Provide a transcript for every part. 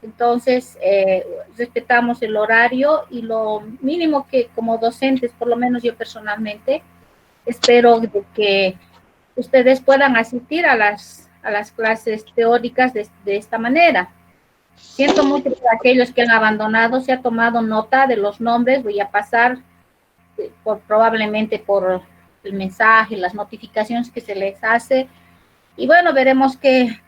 entonces respetamos el horario y lo mínimo que como docentes, por lo menos yo personalmente, espero de que ustedes puedan asistir a las clases teóricas de esta manera. Siento mucho por aquellos que han abandonado, se ha tomado nota de los nombres, voy a pasar probablemente por el mensaje, las notificaciones que se les hace, y bueno, veremos qué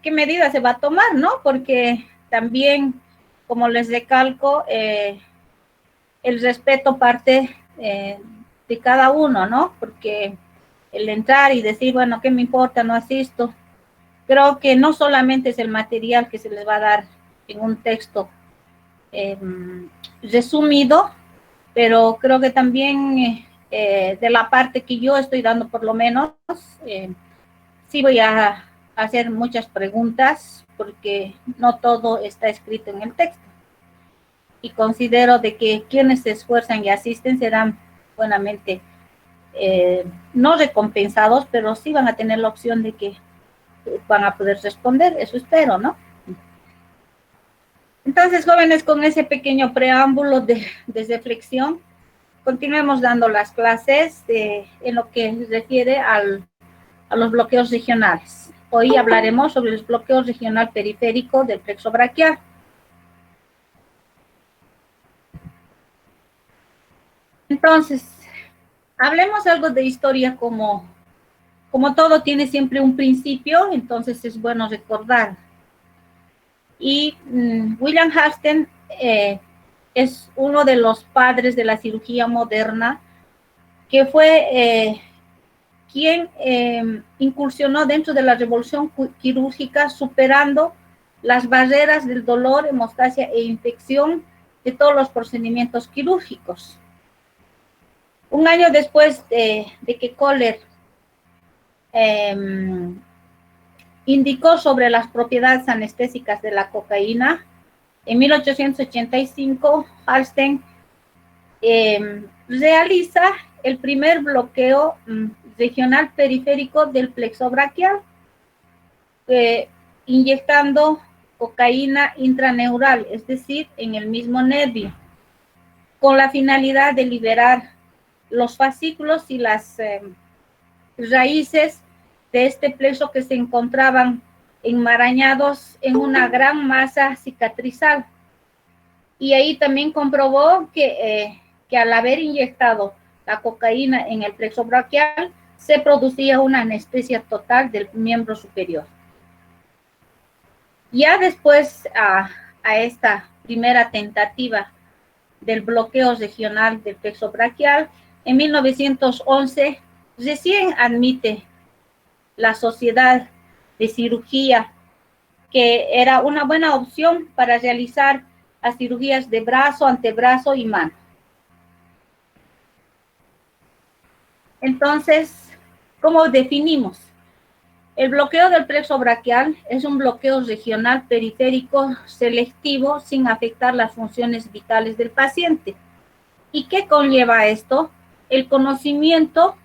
medida se va a tomar, ¿no? Porque también, como les recalco, el respeto parte de cada uno, ¿no? Porque el entrar y decir, bueno, ¿qué me importa? No asisto. Creo que no solamente es el material que se les va a dar en un texto resumido, pero creo que también de la parte que yo estoy dando, por lo menos, sí voy a hacer muchas preguntas porque no todo está escrito en el texto. Y considero de que quienes se esfuerzan y asisten serán buenamente no recompensados, pero sí van a tener la opción de que van a poder responder, eso espero, ¿no? Entonces, jóvenes, con ese pequeño preámbulo de reflexión, continuemos dando las clases en lo que se refiere a los bloqueos regionales. Hoy hablaremos sobre el bloqueo regional periférico del plexo braquial. Entonces, hablemos algo de historia como todo tiene siempre un principio, entonces es bueno recordar. Y William Harsten es uno de los padres de la cirugía moderna, que fue quien incursionó dentro de la revolución quirúrgica, superando las barreras del dolor, hemostasia e infección de todos los procedimientos quirúrgicos. Un año después de que Kohler indicó sobre las propiedades anestésicas de la cocaína, en 1885, Harsten realiza el primer bloqueo regional periférico del plexo braquial, inyectando cocaína intraneural, es decir, en el mismo nervio, con la finalidad de liberar los fascículos y las raíces de este plexo que se encontraban enmarañados en una gran masa cicatrizal. Y ahí también comprobó que al haber inyectado la cocaína en el plexo braquial, se producía una anestesia total del miembro superior. Ya después a esta primera tentativa del bloqueo regional del plexo braquial, en 1911 recién admite la Sociedad de Cirugía que era una buena opción para realizar las cirugías de brazo, antebrazo y mano. Entonces, ¿cómo definimos? El bloqueo del plexo braquial es un bloqueo regional periférico selectivo sin afectar las funciones vitales del paciente. ¿Y qué conlleva esto? El conocimiento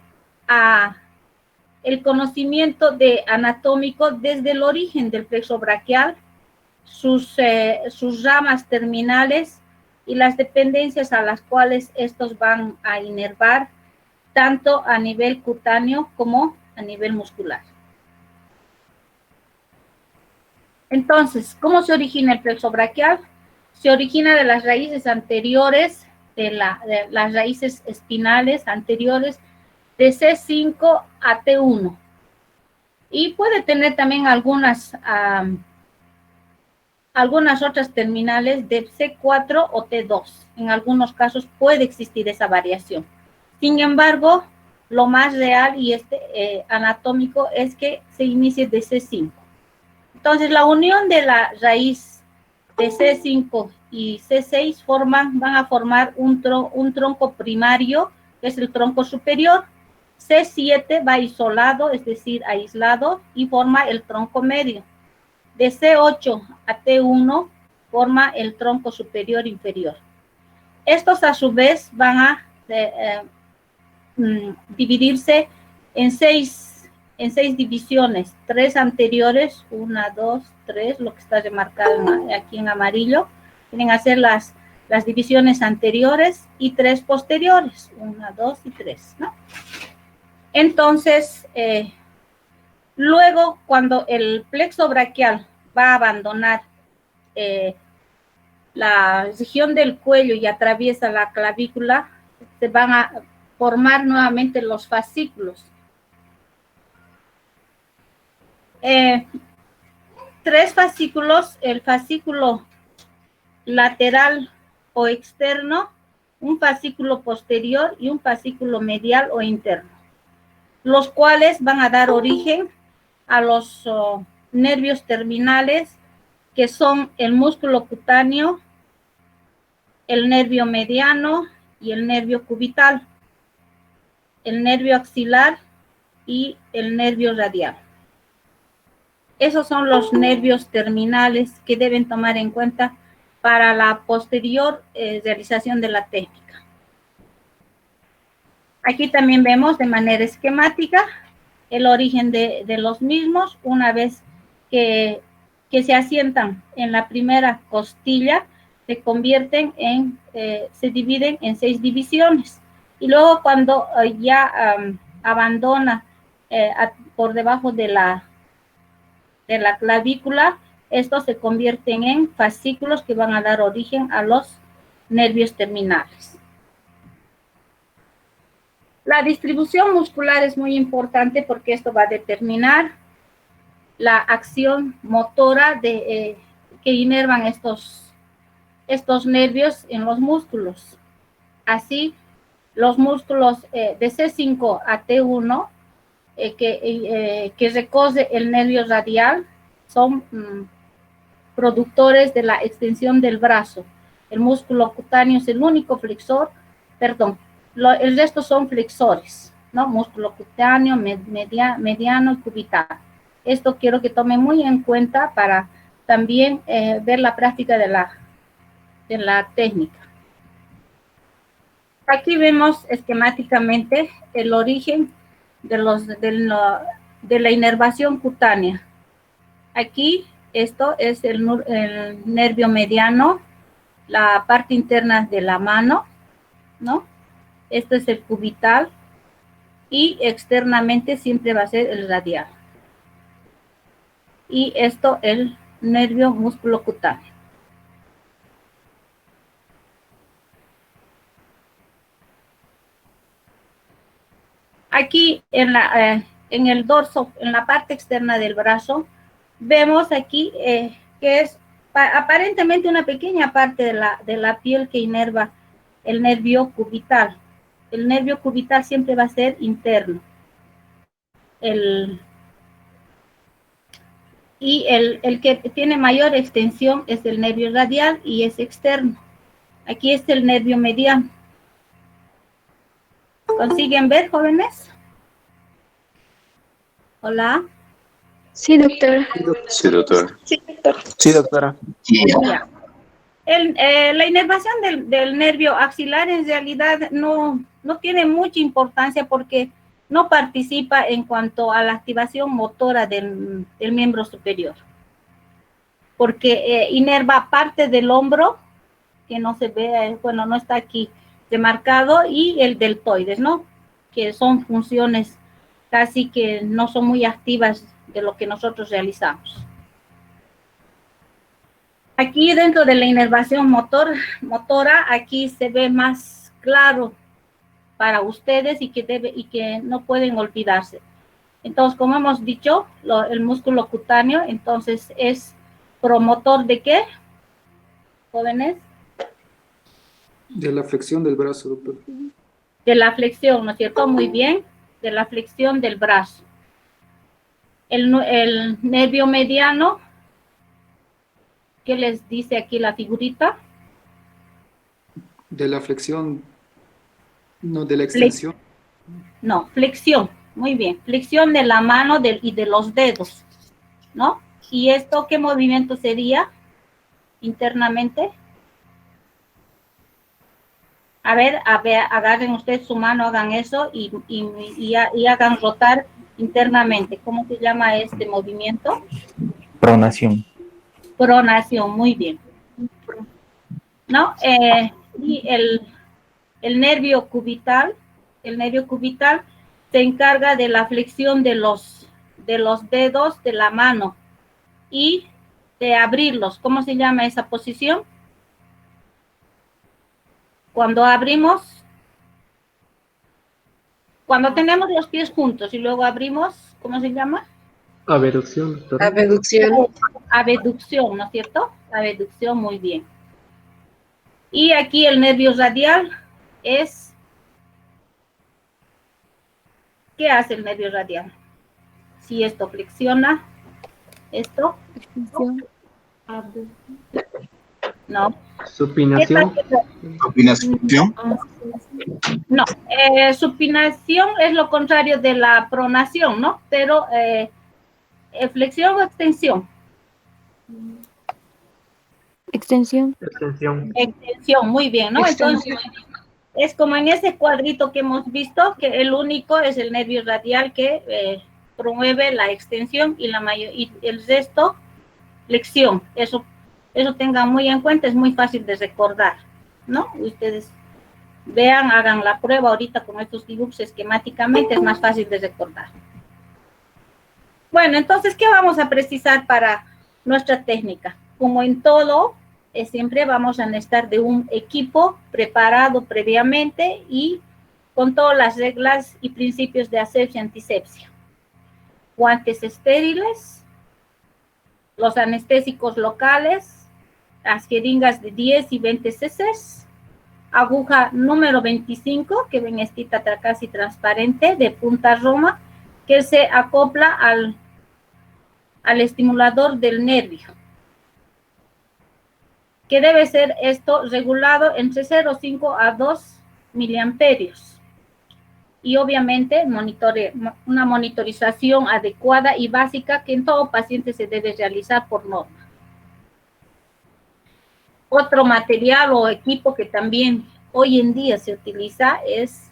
anatómico desde el origen del plexo braquial, sus ramas terminales y las dependencias a las cuales estos van a inervar, tanto a nivel cutáneo como a nivel muscular. Entonces, ¿cómo se origina el plexo braquial? Se origina de las raíces anteriores, de las raíces espinales anteriores de C5 a T1. Y puede tener también algunas otras terminales de C4 o T2. En algunos casos puede existir esa variación. Sin embargo, lo más real y anatómico es que se inicie de C5. Entonces, la unión de la raíz de C5 y C6 van a formar un tronco primario, que es el tronco superior. C7 va isolado, es decir, aislado, y forma el tronco medio. De C8 a T1 forma el tronco superior inferior. Estos a su vez van a dividirse en 6 en 6 divisiones, 3 anteriores, 1, 2, 3, lo que está remarcado aquí en amarillo. Tienen que hacer las divisiones anteriores y 3 posteriores, 1, 2 y 3, ¿no? Entonces, luego cuando el plexo braquial va a abandonar la región del cuello y atraviesa la clavícula, se van a formar nuevamente los fascículos. 3 fascículos, el fascículo lateral o externo, un fascículo posterior y un fascículo medial o interno, los cuales van a dar origen a los nervios terminales, que son el músculo cutáneo, el nervio mediano y el nervio cubital, el nervio axilar y el nervio radial. Esos son los nervios terminales que deben tomar en cuenta para la posterior realización de la técnica. Aquí también vemos de manera esquemática el origen de los mismos. Una vez que se asientan en la primera costilla, se convierten en, se dividen en 6 divisiones. Y luego cuando ya abandona por debajo de la clavícula, estos se convierten en fascículos que van a dar origen a los nervios terminales. La distribución muscular es muy importante porque esto va a determinar la acción motora que inervan estos nervios en los músculos. Así, los músculos de C5 a T1 que recoge el nervio radial son productores de la extensión del brazo. El músculo cutáneo es el único flexor, perdón, el resto son flexores, ¿no? Músculo cutáneo, mediano y cubital. Esto quiero que tome muy en cuenta para también ver la práctica de la técnica. Aquí vemos esquemáticamente el origen de la inervación cutánea. Aquí esto es el nervio mediano, la parte interna de la mano, ¿no? Este es el cubital y externamente siempre va a ser el radial. Y esto el nervio músculo cutáneo. Aquí en el dorso, en la parte externa del brazo, vemos aquí que es aparentemente una pequeña parte de la piel que inerva el nervio cubital. El nervio cubital siempre va a ser interno. Y el que tiene mayor extensión es el nervio radial y es externo. Aquí está el nervio mediano. ¿Consiguen ver, jóvenes? Hola. Sí, doctora. Sí, doctora. Sí, doctora. Sí, doctora. Ya. La inervación del nervio axilar en realidad no tiene mucha importancia porque no participa en cuanto a la activación motora del miembro superior. Porque inerva parte del hombro, que no se ve, bueno, no está aquí demarcado, y el deltoides, ¿no? Que son funciones casi que no son muy activas de lo que nosotros realizamos. Aquí dentro de la inervación motora, aquí se ve más claro para ustedes y que no pueden olvidarse. Entonces, como hemos dicho, el músculo cutáneo, entonces es promotor ¿de qué, jóvenes? De la flexión del brazo, doctor. De la flexión, ¿no es cierto? Muy bien, de la flexión del brazo. El nervio mediano, ¿qué les dice aquí la figurita? De la flexión, no, de la extensión. No, flexión, muy bien. Flexión de la mano y de los dedos, ¿no? ¿Y esto qué movimiento sería internamente? A ver, agarren ustedes su mano, hagan eso y hagan rotar internamente. ¿Cómo se llama este movimiento? Pronación. Pronación, muy bien. ¿No? Y el nervio cubital se encarga de la flexión de los dedos de la mano y de abrirlos. ¿Cómo se llama esa posición? Cuando abrimos, cuando tenemos los pies juntos y luego abrimos, ¿cómo se llama? Abducción, doctora. Abducción. Abducción, ¿no es cierto? Abducción, muy bien. Y aquí el nervio radial es... ¿Qué hace el nervio radial? Si esto flexiona, esto... No. Supinación. ¿Supinación? No, supinación es lo contrario de la pronación, ¿no? Pero flexión o extensión. Extensión. Extensión. Extensión, muy bien, ¿no? Entonces, es como en ese cuadrito que hemos visto, que el único es el nervio radial que promueve la extensión y el resto, flexión. Eso tengan muy en cuenta, es muy fácil de recordar, ¿no? Ustedes vean, hagan la prueba ahorita con estos dibujos esquemáticamente, es más fácil de recordar. Bueno, entonces, ¿qué vamos a precisar para nuestra técnica? Como en todo, siempre vamos a necesitar de un equipo preparado previamente y con todas las reglas y principios de asepsia y antisepsia. Guantes estériles, los anestésicos locales, las jeringas de 10 y 20 cc, aguja número 25, que ven esta casi transparente, de punta roma, que se acopla al estimulador del nervio, que debe ser esto regulado entre 0,5 a 2 miliamperios. Y obviamente una monitorización adecuada y básica que en todo paciente se debe realizar por norma. Otro material o equipo que también hoy en día se utiliza es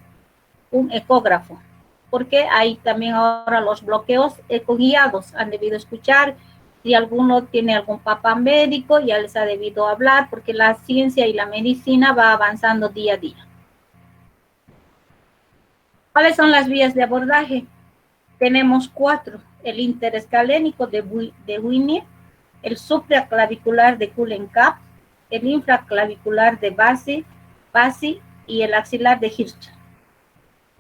un ecógrafo, porque hay también ahora los bloqueos ecoguiados, han debido escuchar, si alguno tiene algún papá médico, ya les ha debido hablar, porque la ciencia y la medicina va avanzando día a día. ¿Cuáles son las vías de abordaje? Tenemos 4, el interescalénico de Winier, el supraclavicular de Kuhlenkampff, el infraclavicular de Bassi y el axilar de Hirschsprung.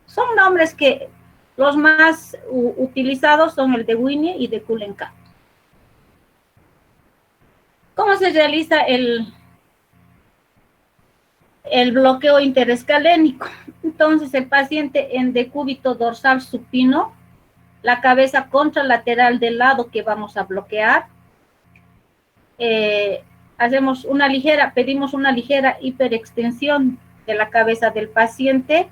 Son nombres que los más utilizados son el de Winier y de Kuhlenkampff. ¿Cómo se realiza el bloqueo interescalénico? Entonces, el paciente en decúbito dorsal supino, la cabeza contralateral del lado que vamos a bloquear, pedimos una ligera hiperextensión de la cabeza del paciente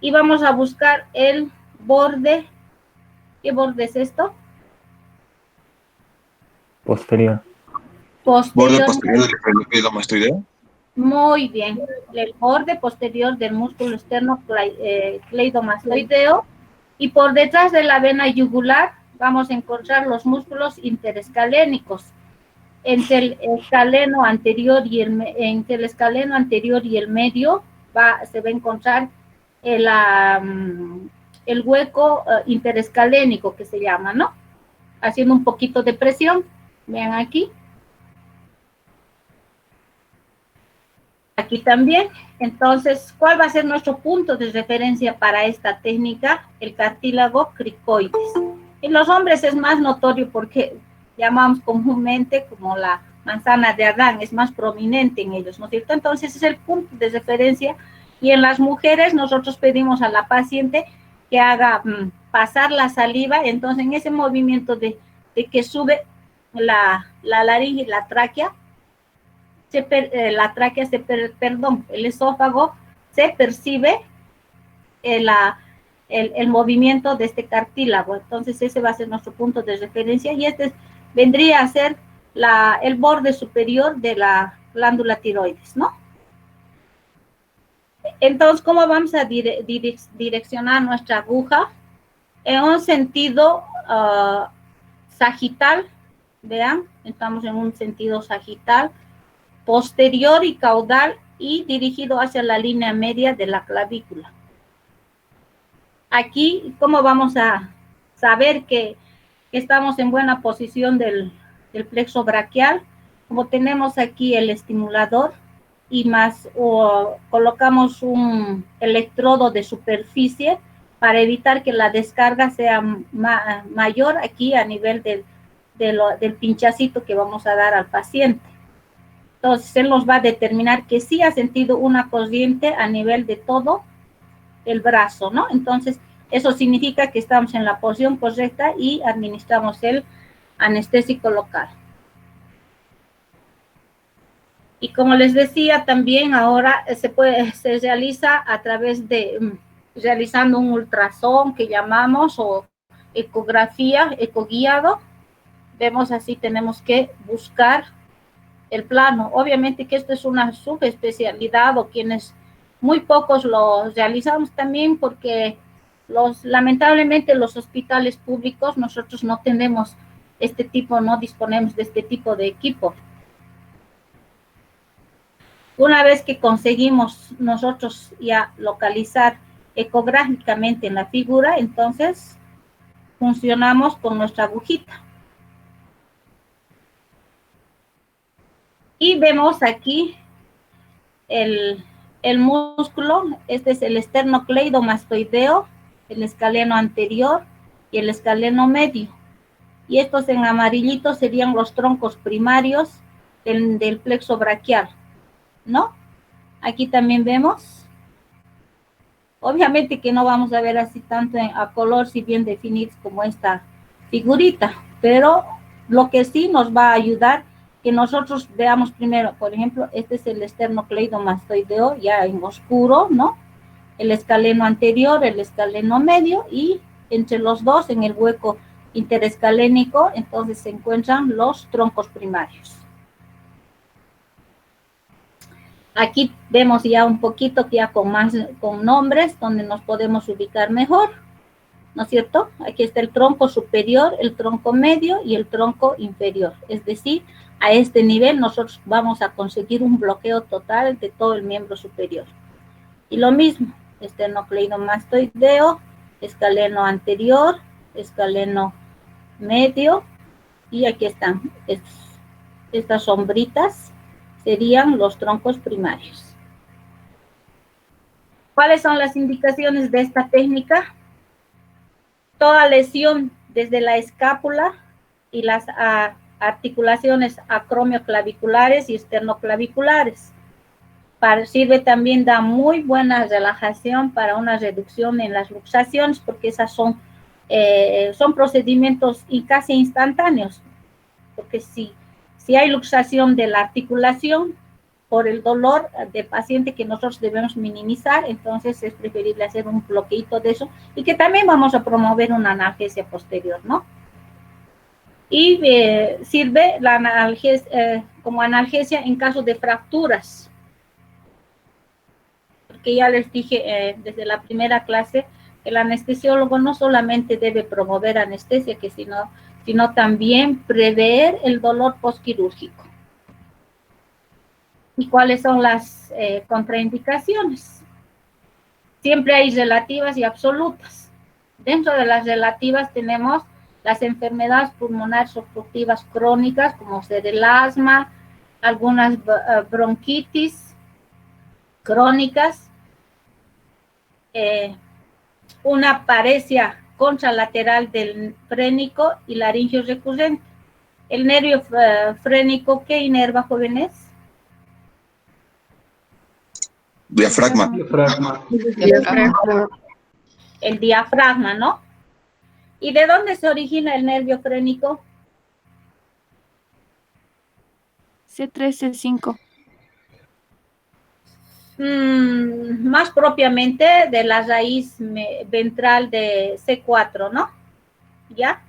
y vamos a buscar el borde. ¿Qué borde es esto? Posterior. ¿Borde posterior del cleidomastoideo? Muy bien, el borde posterior del músculo externo cleidomastoideo, y por detrás de la vena yugular vamos a encontrar los músculos interescalénicos. Entre el escaleno anterior y el medio se va a encontrar el hueco interescalénico que se llama, ¿no? Haciendo un poquito de presión, vean aquí. Aquí también. Entonces, ¿cuál va a ser nuestro punto de referencia para esta técnica? El cartílago cricoides. En los hombres es más notorio porque llamamos comúnmente como la manzana de Adán, es más prominente en ellos, ¿no es cierto? Entonces, es el punto de referencia. Y en las mujeres, nosotros pedimos a la paciente que haga pasar la saliva. Entonces, en ese movimiento de que sube la laringe y la tráquea, el esófago, se percibe el movimiento de este cartílago. Entonces ese va a ser nuestro punto de referencia y este vendría a ser el borde superior de la glándula tiroides, ¿no? Entonces, ¿cómo vamos a direccionar nuestra aguja? en un sentido sagital, vean, estamos en un sentido sagital, posterior y caudal y dirigido hacia la línea media de la clavícula. Aquí, ¿cómo vamos a saber que estamos en buena posición del plexo braquial? Como tenemos aquí el estimulador y más colocamos un electrodo de superficie para evitar que la descarga sea mayor aquí a nivel del pinchacito que vamos a dar al paciente. Entonces, él nos va a determinar que sí ha sentido una corriente a nivel de todo el brazo, ¿no? Entonces, eso significa que estamos en la posición correcta y administramos el anestésico local. Y como les decía, también ahora se realiza a través de, realizando un ultrasón que llamamos, o ecografía, ecoguiado. Vemos así, tenemos que buscar el plano. Obviamente que esto es una subespecialidad, o quienes muy pocos lo realizamos también, porque lamentablemente los hospitales públicos nosotros no tenemos no disponemos de este tipo de equipo. Una vez que conseguimos nosotros ya localizar ecográficamente en la figura, entonces funcionamos con nuestra agujita. Y vemos aquí el músculo. Este es el esternocleidomastoideo, el escaleno anterior y el escaleno medio. Y estos en amarillito serían los troncos primarios del plexo braquial, ¿no? Aquí también vemos. Obviamente que no vamos a ver así tanto a color, si bien definidos como esta figurita, pero lo que sí nos va a ayudar que nosotros veamos primero, por ejemplo, este es el esternocleidomastoideo ya en oscuro, ¿no? El escaleno anterior, el escaleno medio, y entre los dos, en el hueco interescalénico, entonces se encuentran los troncos primarios. Aquí vemos ya un poquito ya con nombres, donde nos podemos ubicar mejor, ¿no es cierto? Aquí está el tronco superior, el tronco medio y el tronco inferior. Es decir, a este nivel nosotros vamos a conseguir un bloqueo total de todo el miembro superior. Y lo mismo, esternocleidomastoideo, escaleno anterior, escaleno medio, y aquí están estas sombritas, serían los troncos primarios. ¿Cuáles son las indicaciones de esta técnica? Toda lesión desde la escápula y las articulaciones acromioclaviculares y esternoclaviculares. Sirve también, da muy buena relajación para una reducción en las luxaciones, porque esas son procedimientos casi instantáneos, porque si hay luxación de la articulación por el dolor del paciente que nosotros debemos minimizar, entonces es preferible hacer un bloqueito de eso, y que también vamos a promover una analgesia posterior, ¿no? Y sirve la analgesia, como analgesia en caso de fracturas, porque ya les dije desde la primera clase, el anestesiólogo no solamente debe promover anestesia, sino también prever el dolor postquirúrgico. ¿Y cuáles son las contraindicaciones? Siempre hay relativas y absolutas. Dentro de las relativas tenemos las enfermedades pulmonares obstructivas crónicas, como ser el asma, algunas bronquitis crónicas, una paresia contralateral del frénico y laringio recurrente. El nervio frénico, ¿qué inerva, jóvenes? Diafragma. El diafragma, ¿no? ¿Y de dónde se origina el nervio frénico? C3, C5. Más propiamente de la raíz ventral de C4, ¿no? ¿Ya?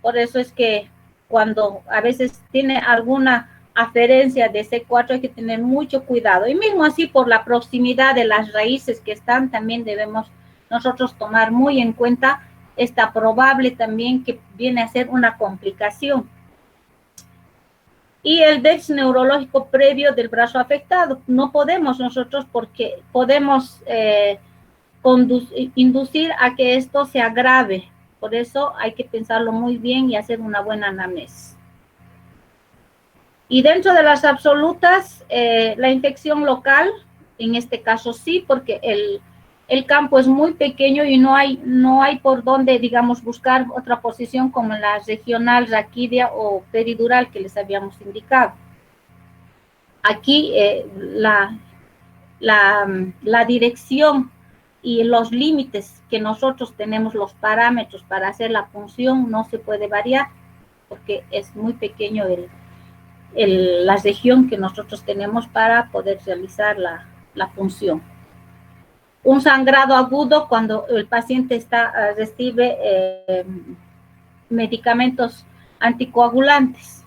Por eso es que cuando a veces tiene alguna aferencia de C4 hay que tener mucho cuidado. Y mismo así, por la proximidad de las raíces que están, también debemos nosotros tomar muy en cuenta está probable también que viene a ser una complicación. Y el déficit neurológico previo del brazo afectado. No podemos nosotros, porque podemos inducir a que esto se agrave. Por eso hay que pensarlo muy bien y hacer una buena anamnesis. Y dentro de las absolutas, la infección local, en este caso sí, porque el campo es muy pequeño y no hay por dónde, digamos, buscar otra posición como la regional, raquídea o peridural que les habíamos indicado. Aquí la dirección y los límites que nosotros tenemos, los parámetros para hacer la punción, no se puede variar porque es muy pequeño la región que nosotros tenemos para poder realizar la punción. Un sangrado agudo cuando el paciente recibe medicamentos anticoagulantes.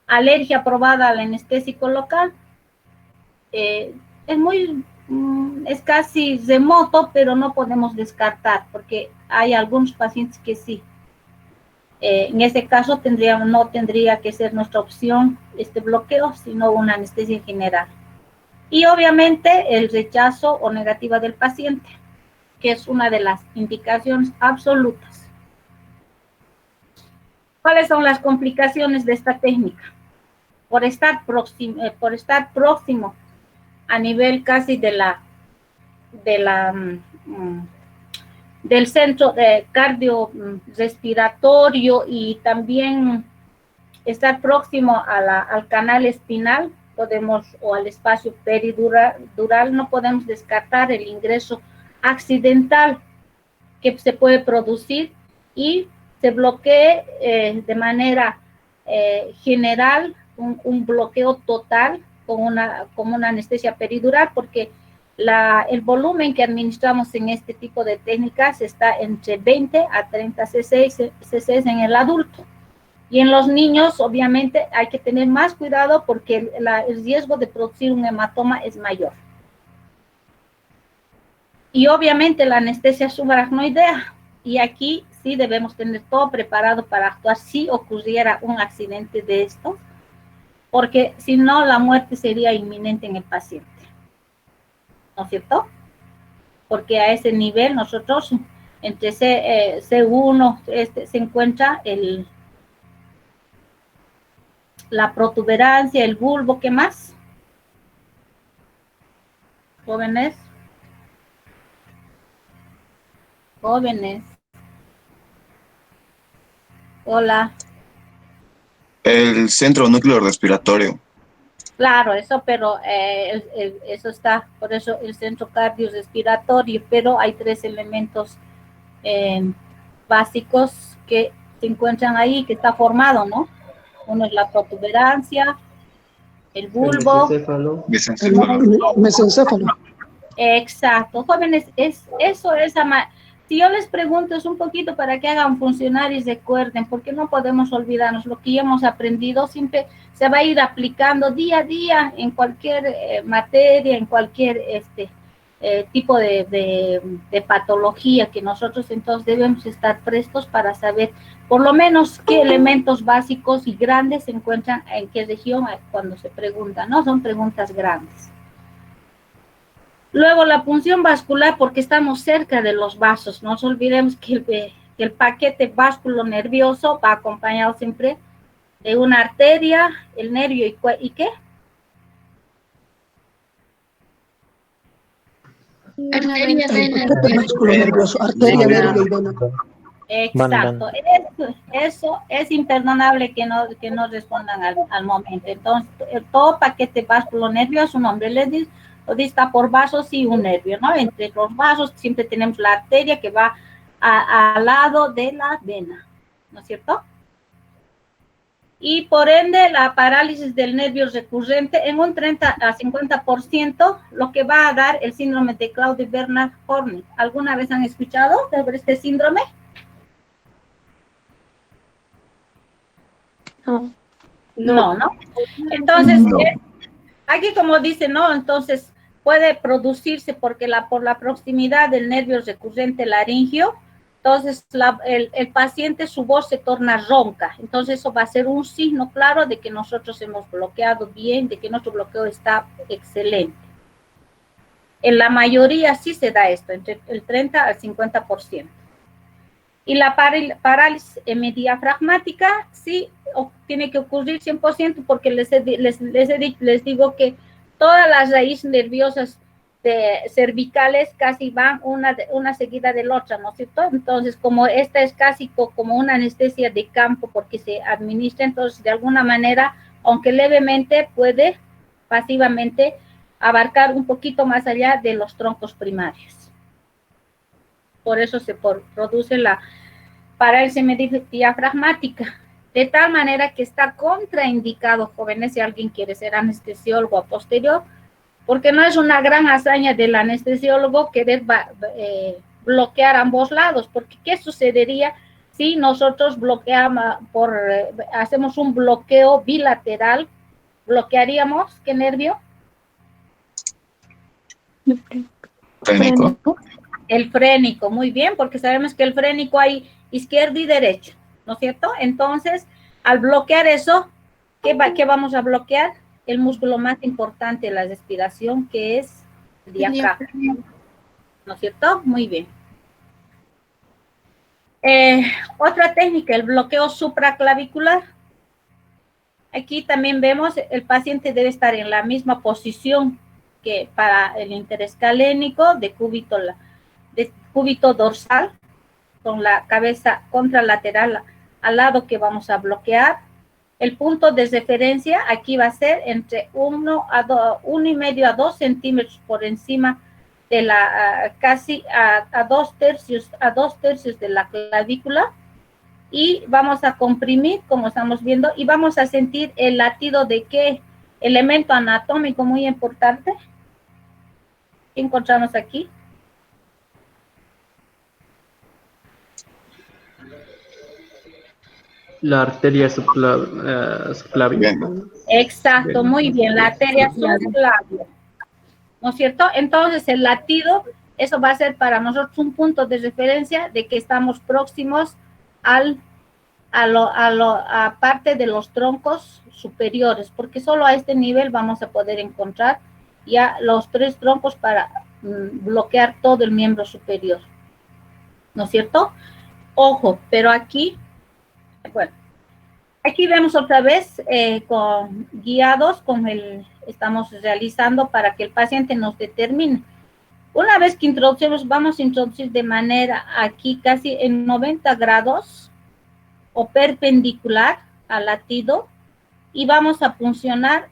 Alergia probada al anestésico local. Es casi remoto, pero no podemos descartar porque hay algunos pacientes que sí. En ese caso no tendría que ser nuestra opción este bloqueo, sino una anestesia general. Y obviamente el rechazo o negativa del paciente, que es una de las indicaciones absolutas. ¿Cuáles son las complicaciones de esta técnica? Por estar próximo a nivel casi del centro de cardiorrespiratorio y también estar próximo al canal espinal, o al espacio peridural, no podemos descartar el ingreso accidental que se puede producir y se bloquee de manera general, un bloqueo total con una anestesia peridural, porque el volumen que administramos en este tipo de técnicas está entre 20 a 30 cc en el adulto. Y en los niños, obviamente, hay que tener más cuidado porque el riesgo de producir un hematoma es mayor. Y obviamente la anestesia subaracnoidea. Y aquí sí debemos tener todo preparado para actuar si ocurriera un accidente de estos, porque si no, la muerte sería inminente en el paciente. ¿No es cierto? Porque a ese nivel nosotros, entre C1, se encuentra la protuberancia, el bulbo, ¿qué más? Jóvenes. Hola. El centro núcleo respiratorio. Claro, eso, pero eso está, por eso el centro cardiorrespiratorio, pero hay 3 elementos básicos que se encuentran ahí, que está formado, ¿no? Uno es la protuberancia, el bulbo. Mesencéfalo. Exacto. Jóvenes, si yo les pregunto, es un poquito para que hagan funcionar y recuerden, porque no podemos olvidarnos lo que ya hemos aprendido, siempre se va a ir aplicando día a día en cualquier materia, en cualquier tipo de patología que nosotros entonces debemos estar prestos para saber por lo menos qué elementos básicos y grandes se encuentran en qué región cuando se pregunta, ¿no? Son preguntas grandes. Luego la punción vascular, porque estamos cerca de los vasos. No nos olvidemos que el paquete vasculo-nervioso va acompañado siempre de una arteria, el nervio y ¿qué? Arteria, vena. Vasculo-nervioso, arteria, nervio y vena. Exacto. Eso es imperdonable que no respondan al momento. Entonces, todo paquete vasculo-nervioso, su nombre les dice, está por vasos y un nervio, ¿no? Entre los vasos siempre tenemos la arteria que va al lado de la vena, ¿no es cierto? Y por ende, la parálisis del nervio recurrente en un 30 a 50%, lo que va a dar el síndrome de Claude-Bernard Horner. ¿Alguna vez han escuchado sobre este síndrome? No. Entonces, aquí como dice, ¿no? Entonces, puede producirse porque por la proximidad del nervio recurrente laringio, Entonces, el paciente, su voz se torna ronca. Entonces, eso va a ser un signo claro de que nosotros hemos bloqueado bien, de que nuestro bloqueo está excelente. En la mayoría sí se da esto, entre el 30 al 50%. Y la parálisis hemodiafragmática sí tiene que ocurrir 100% porque les digo que todas las raíces nerviosas cervicales casi van una seguida de la otra, ¿no es cierto? Entonces, como esta es casi como una anestesia de campo porque se administra, entonces de alguna manera, aunque levemente, puede pasivamente abarcar un poquito más allá de los troncos primarios. Por eso se produce la parálisis diafragmática, de tal manera que está contraindicado, jóvenes, si alguien quiere ser anestesiólogo a posterior, porque no es una gran hazaña del anestesiólogo querer bloquear ambos lados, porque ¿qué sucedería si nosotros hacemos un bloqueo bilateral? ¿Bloquearíamos qué nervio? Frénico. El frénico, muy bien, porque sabemos que el frénico hay izquierdo y derecho, ¿no es cierto? Entonces, al bloquear eso, ¿qué vamos a bloquear? El músculo más importante de la respiración, que es el diafragma, ¿no es cierto? Muy bien. Otra técnica, el bloqueo supraclavicular. Aquí también vemos, el paciente debe estar en la misma posición que para el interescalénico de cúbito dorsal, con la cabeza contralateral al lado que vamos a bloquear. El punto de referencia aquí va a ser entre 1,5 a 2 centímetros por encima de casi a 2/3 de la clavícula, y vamos a comprimir, como estamos viendo, y vamos a sentir el latido de qué elemento anatómico muy importante. ¿Qué encontramos aquí? La arteria subclavia. Exacto, muy bien, la arteria subclavia, ¿no es cierto? Entonces, el latido, eso va a ser para nosotros un punto de referencia de que estamos próximos a parte de los troncos superiores, porque solo a este nivel vamos a poder encontrar ya los 3 troncos para bloquear todo el miembro superior, ¿no es cierto? Ojo, pero aquí, bueno, aquí vemos otra vez guiados estamos realizando para que el paciente nos determine. Una vez que introducimos, vamos a introducir de manera aquí casi en 90 grados o perpendicular al latido, y vamos a funcionar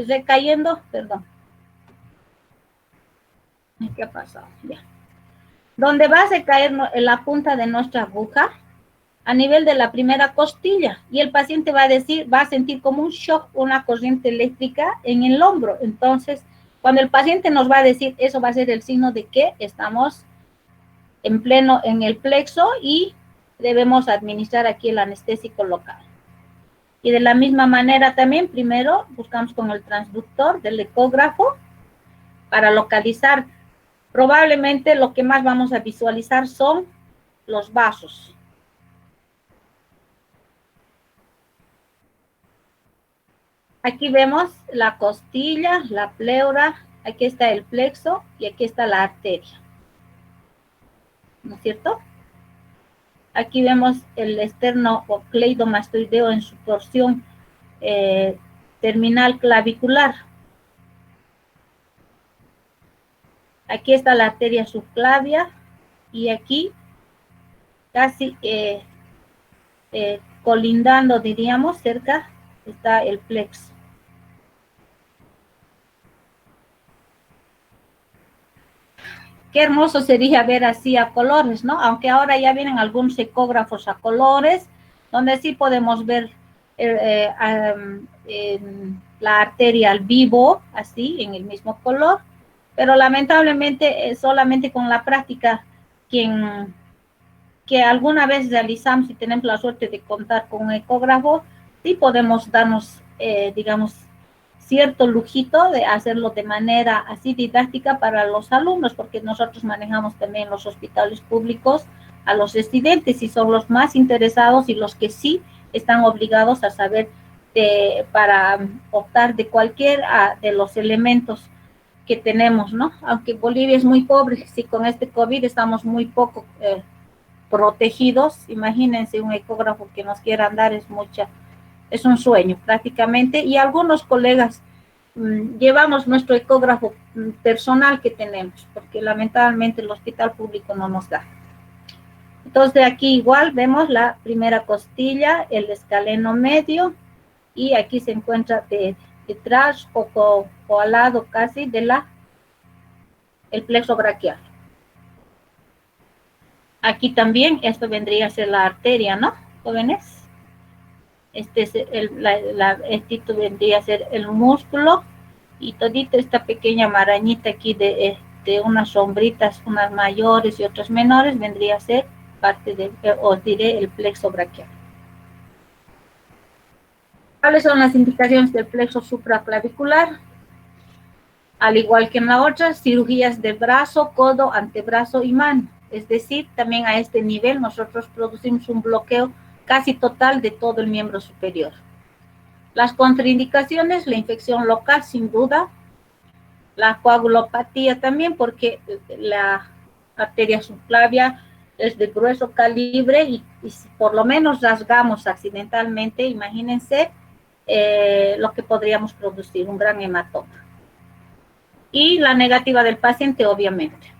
recayendo, perdón. ¿Qué ha pasado? Ya. Donde va a recaer la punta de nuestra aguja a nivel de la primera costilla, y el paciente va a sentir como un shock, una corriente eléctrica en el hombro. Entonces, cuando el paciente nos va a decir, eso va a ser el signo de que estamos en el plexo y debemos administrar aquí el anestésico local. Y de la misma manera también, primero buscamos con el transductor del ecógrafo para localizar. Probablemente lo que más vamos a visualizar son los vasos. Aquí vemos la costilla, la pleura, aquí está el plexo y aquí está la arteria, ¿no es cierto? Aquí vemos el esternocleidomastoideo en su porción terminal clavicular. Aquí está la arteria subclavia y aquí casi colindando, diríamos, cerca está el plexo. Qué hermoso sería ver así a colores, ¿no? Aunque ahora ya vienen algunos ecógrafos a colores, donde sí podemos ver la arteria al vivo, así, en el mismo color, pero lamentablemente solamente con la práctica que alguna vez realizamos y tenemos la suerte de contar con un ecógrafo, sí podemos darnos, digamos, cierto lujito de hacerlo de manera así didáctica para los alumnos, porque nosotros manejamos también los hospitales públicos a los residentes y son los más interesados y los que sí están obligados a saber para optar de cualquiera de los elementos que tenemos, ¿no? Aunque Bolivia es muy pobre, si con este COVID estamos muy poco protegidos, imagínense un ecógrafo que nos quieran dar, es un sueño prácticamente, y algunos colegas llevamos nuestro ecógrafo personal que tenemos, porque lamentablemente el hospital público no nos da. Entonces aquí igual vemos la primera costilla, el escaleno medio, y aquí se encuentra detrás o al lado casi de el plexo braquial. Aquí también esto vendría a ser la arteria, ¿no, jóvenes? Este es esto vendría a ser el músculo, y todita esta pequeña marañita aquí de unas sombritas, unas mayores y otras menores, vendría a ser parte os diré, el plexo braquial. ¿Cuáles son las indicaciones del plexo supraclavicular? Al igual que en la otra, cirugías de brazo, codo, antebrazo y mano. Es decir, también a este nivel nosotros producimos un bloqueo casi total de todo el miembro superior. Las contraindicaciones, la infección local sin duda, la coagulopatía también, porque la arteria subclavia es de grueso calibre y si por lo menos rasgamos accidentalmente, imagínense lo que podríamos producir, un gran hematoma. Y la negativa del paciente, obviamente.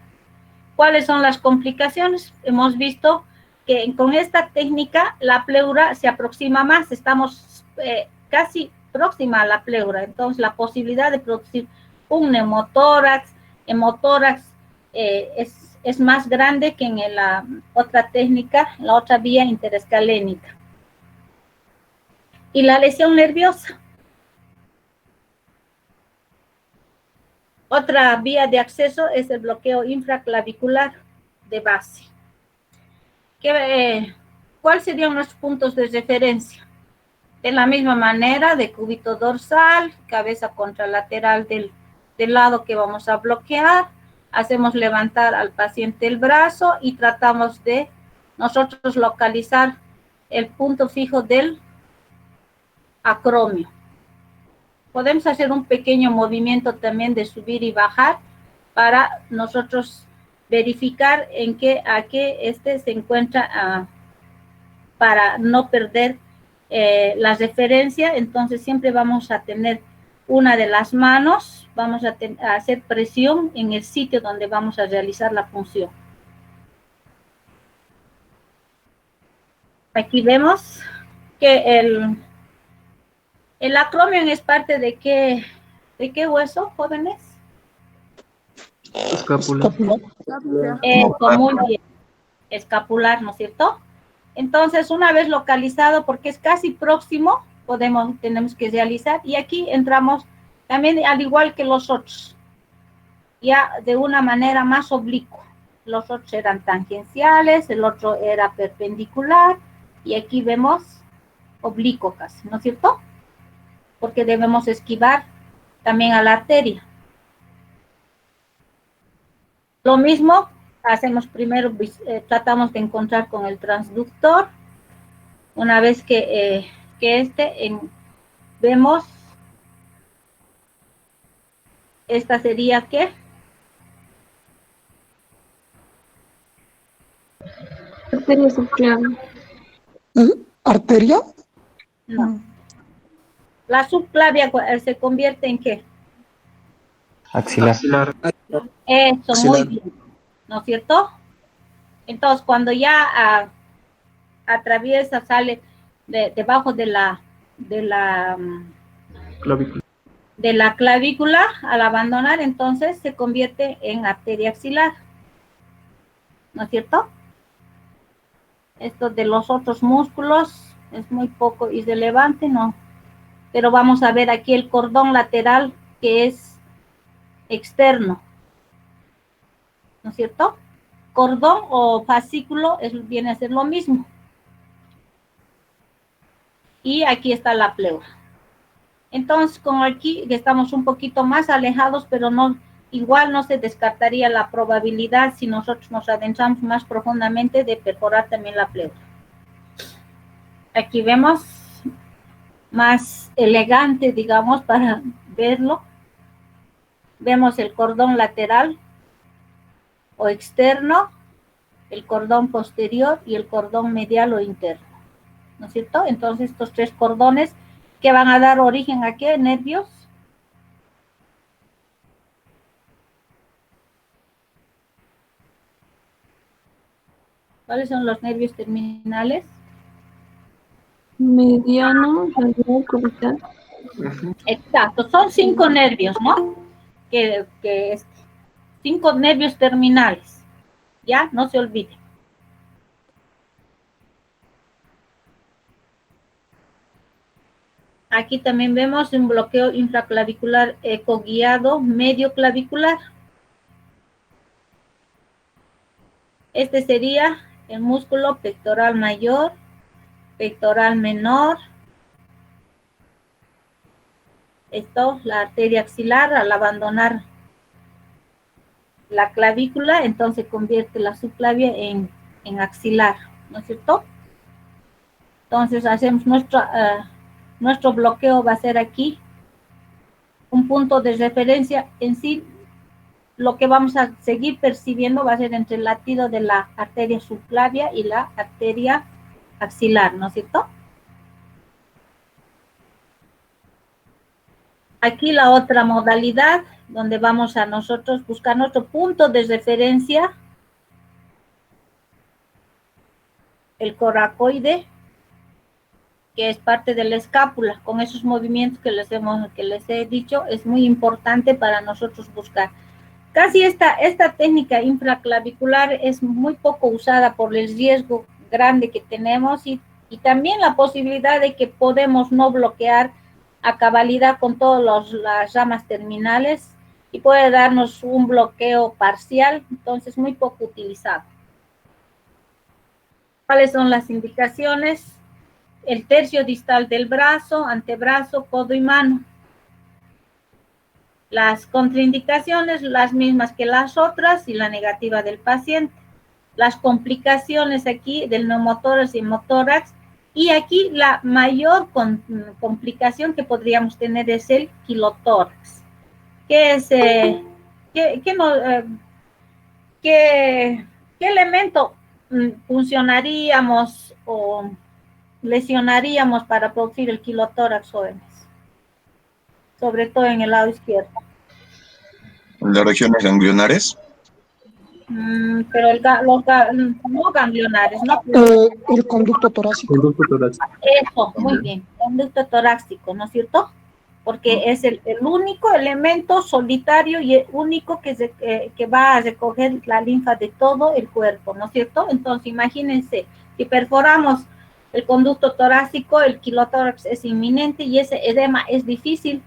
¿Cuáles son las complicaciones? Hemos visto que con esta técnica la pleura se aproxima más, estamos casi próxima a la pleura, entonces la posibilidad de producir un neumotórax, hemotórax, es más grande que en la otra técnica, la otra vía interescalénica. Y la lesión nerviosa. Otra vía de acceso es el bloqueo infraclavicular de base. ¿Cuáles serían los puntos de referencia? De la misma manera, de cúbito dorsal, cabeza contralateral del lado que vamos a bloquear, hacemos levantar al paciente el brazo y tratamos de nosotros localizar el punto fijo del acromio. Podemos hacer un pequeño movimiento también de subir y bajar para nosotros verificar a qué se encuentra para no perder la referencia. Entonces siempre vamos a tener una de las manos, vamos a hacer presión en el sitio donde vamos a realizar la punción. Aquí vemos que el acromio es parte de qué hueso, jóvenes. Escápula. Muy bien, escapular, ¿no es cierto? Entonces, una vez localizado, porque es casi próximo, tenemos que realizar, y aquí entramos también, al igual que los otros, ya de una manera más oblicua. Los otros eran tangenciales, el otro era perpendicular, y aquí vemos oblicuo casi, ¿no es cierto? Porque debemos esquivar también a la arteria. Lo mismo hacemos primero, tratamos de encontrar con el transductor. Una vez que vemos, esta sería ¿qué? Arteria subclavia. ¿Arteria? No. La subclavia se convierte en ¿qué? Axilar. Eso, Axilar. muy bien, ¿no es cierto? Entonces, cuando ya atraviesa, sale debajo de la clavícula, al abandonar, entonces se convierte en arteria axilar, ¿no es cierto? Esto de los otros músculos es muy poco irrelevante, ¿no? Pero vamos a ver aquí el cordón lateral que es externo, ¿no es cierto? Cordón o fascículo viene a ser lo mismo. Y aquí está la pleura. Entonces, como aquí estamos un poquito más alejados, pero no igual no se descartaría la probabilidad, si nosotros nos adentramos más profundamente, de perforar también la pleura. Aquí vemos más elegante, digamos, para verlo. Vemos el cordón lateral o externo, el cordón posterior y el cordón medial o interno, ¿no es cierto? Entonces, estos tres cordones que van a dar origen a ¿qué? Nervios. ¿Cuáles son los nervios terminales? Mediano, lateral, cubital. Exacto, son 5 nervios, ¿no? Que 5 nervios terminales, ¿ya? No se olviden. Aquí también vemos un bloqueo infraclavicular ecoguiado medio clavicular. Este sería el músculo pectoral mayor, pectoral menor. Esto, la arteria axilar, al abandonar la clavícula, entonces convierte la subclavia en axilar, ¿no es cierto? Entonces hacemos nuestro bloqueo, va a ser aquí un punto de referencia. En sí, lo que vamos a seguir percibiendo va a ser entre el latido de la arteria subclavia y la arteria axilar, ¿no es cierto? Aquí la otra modalidad, donde vamos a nosotros buscar nuestro punto de referencia, el coracoide, que es parte de la escápula. Con esos movimientos que les he dicho, es muy importante para nosotros buscar. Casi esta técnica infraclavicular es muy poco usada por el riesgo grande que tenemos y también la posibilidad de que podemos no bloquear a cabalidad con todas las ramas terminales y puede darnos un bloqueo parcial, entonces muy poco utilizado. ¿Cuáles son las indicaciones? El tercio distal del brazo, antebrazo, codo y mano. Las contraindicaciones, las mismas que las otras y la negativa del paciente. Las complicaciones aquí del neumotórax y hemotórax. Y aquí la mayor complicación que podríamos tener es el quilotórax. ¿Qué elemento funcionaríamos o lesionaríamos para producir el quilotórax, jóvenes? Sobre todo en el lado izquierdo. Las regiones ganglionares. Pero no ganglionares, ¿no? El conducto torácico. Conducto torácico. Eso, muy bien, conducto torácico, ¿no es cierto? Porque es el único elemento solitario y el único que va a recoger la linfa de todo el cuerpo, ¿no es cierto? Entonces, imagínense, si perforamos el conducto torácico, el quilotórax es inminente y ese edema es difícil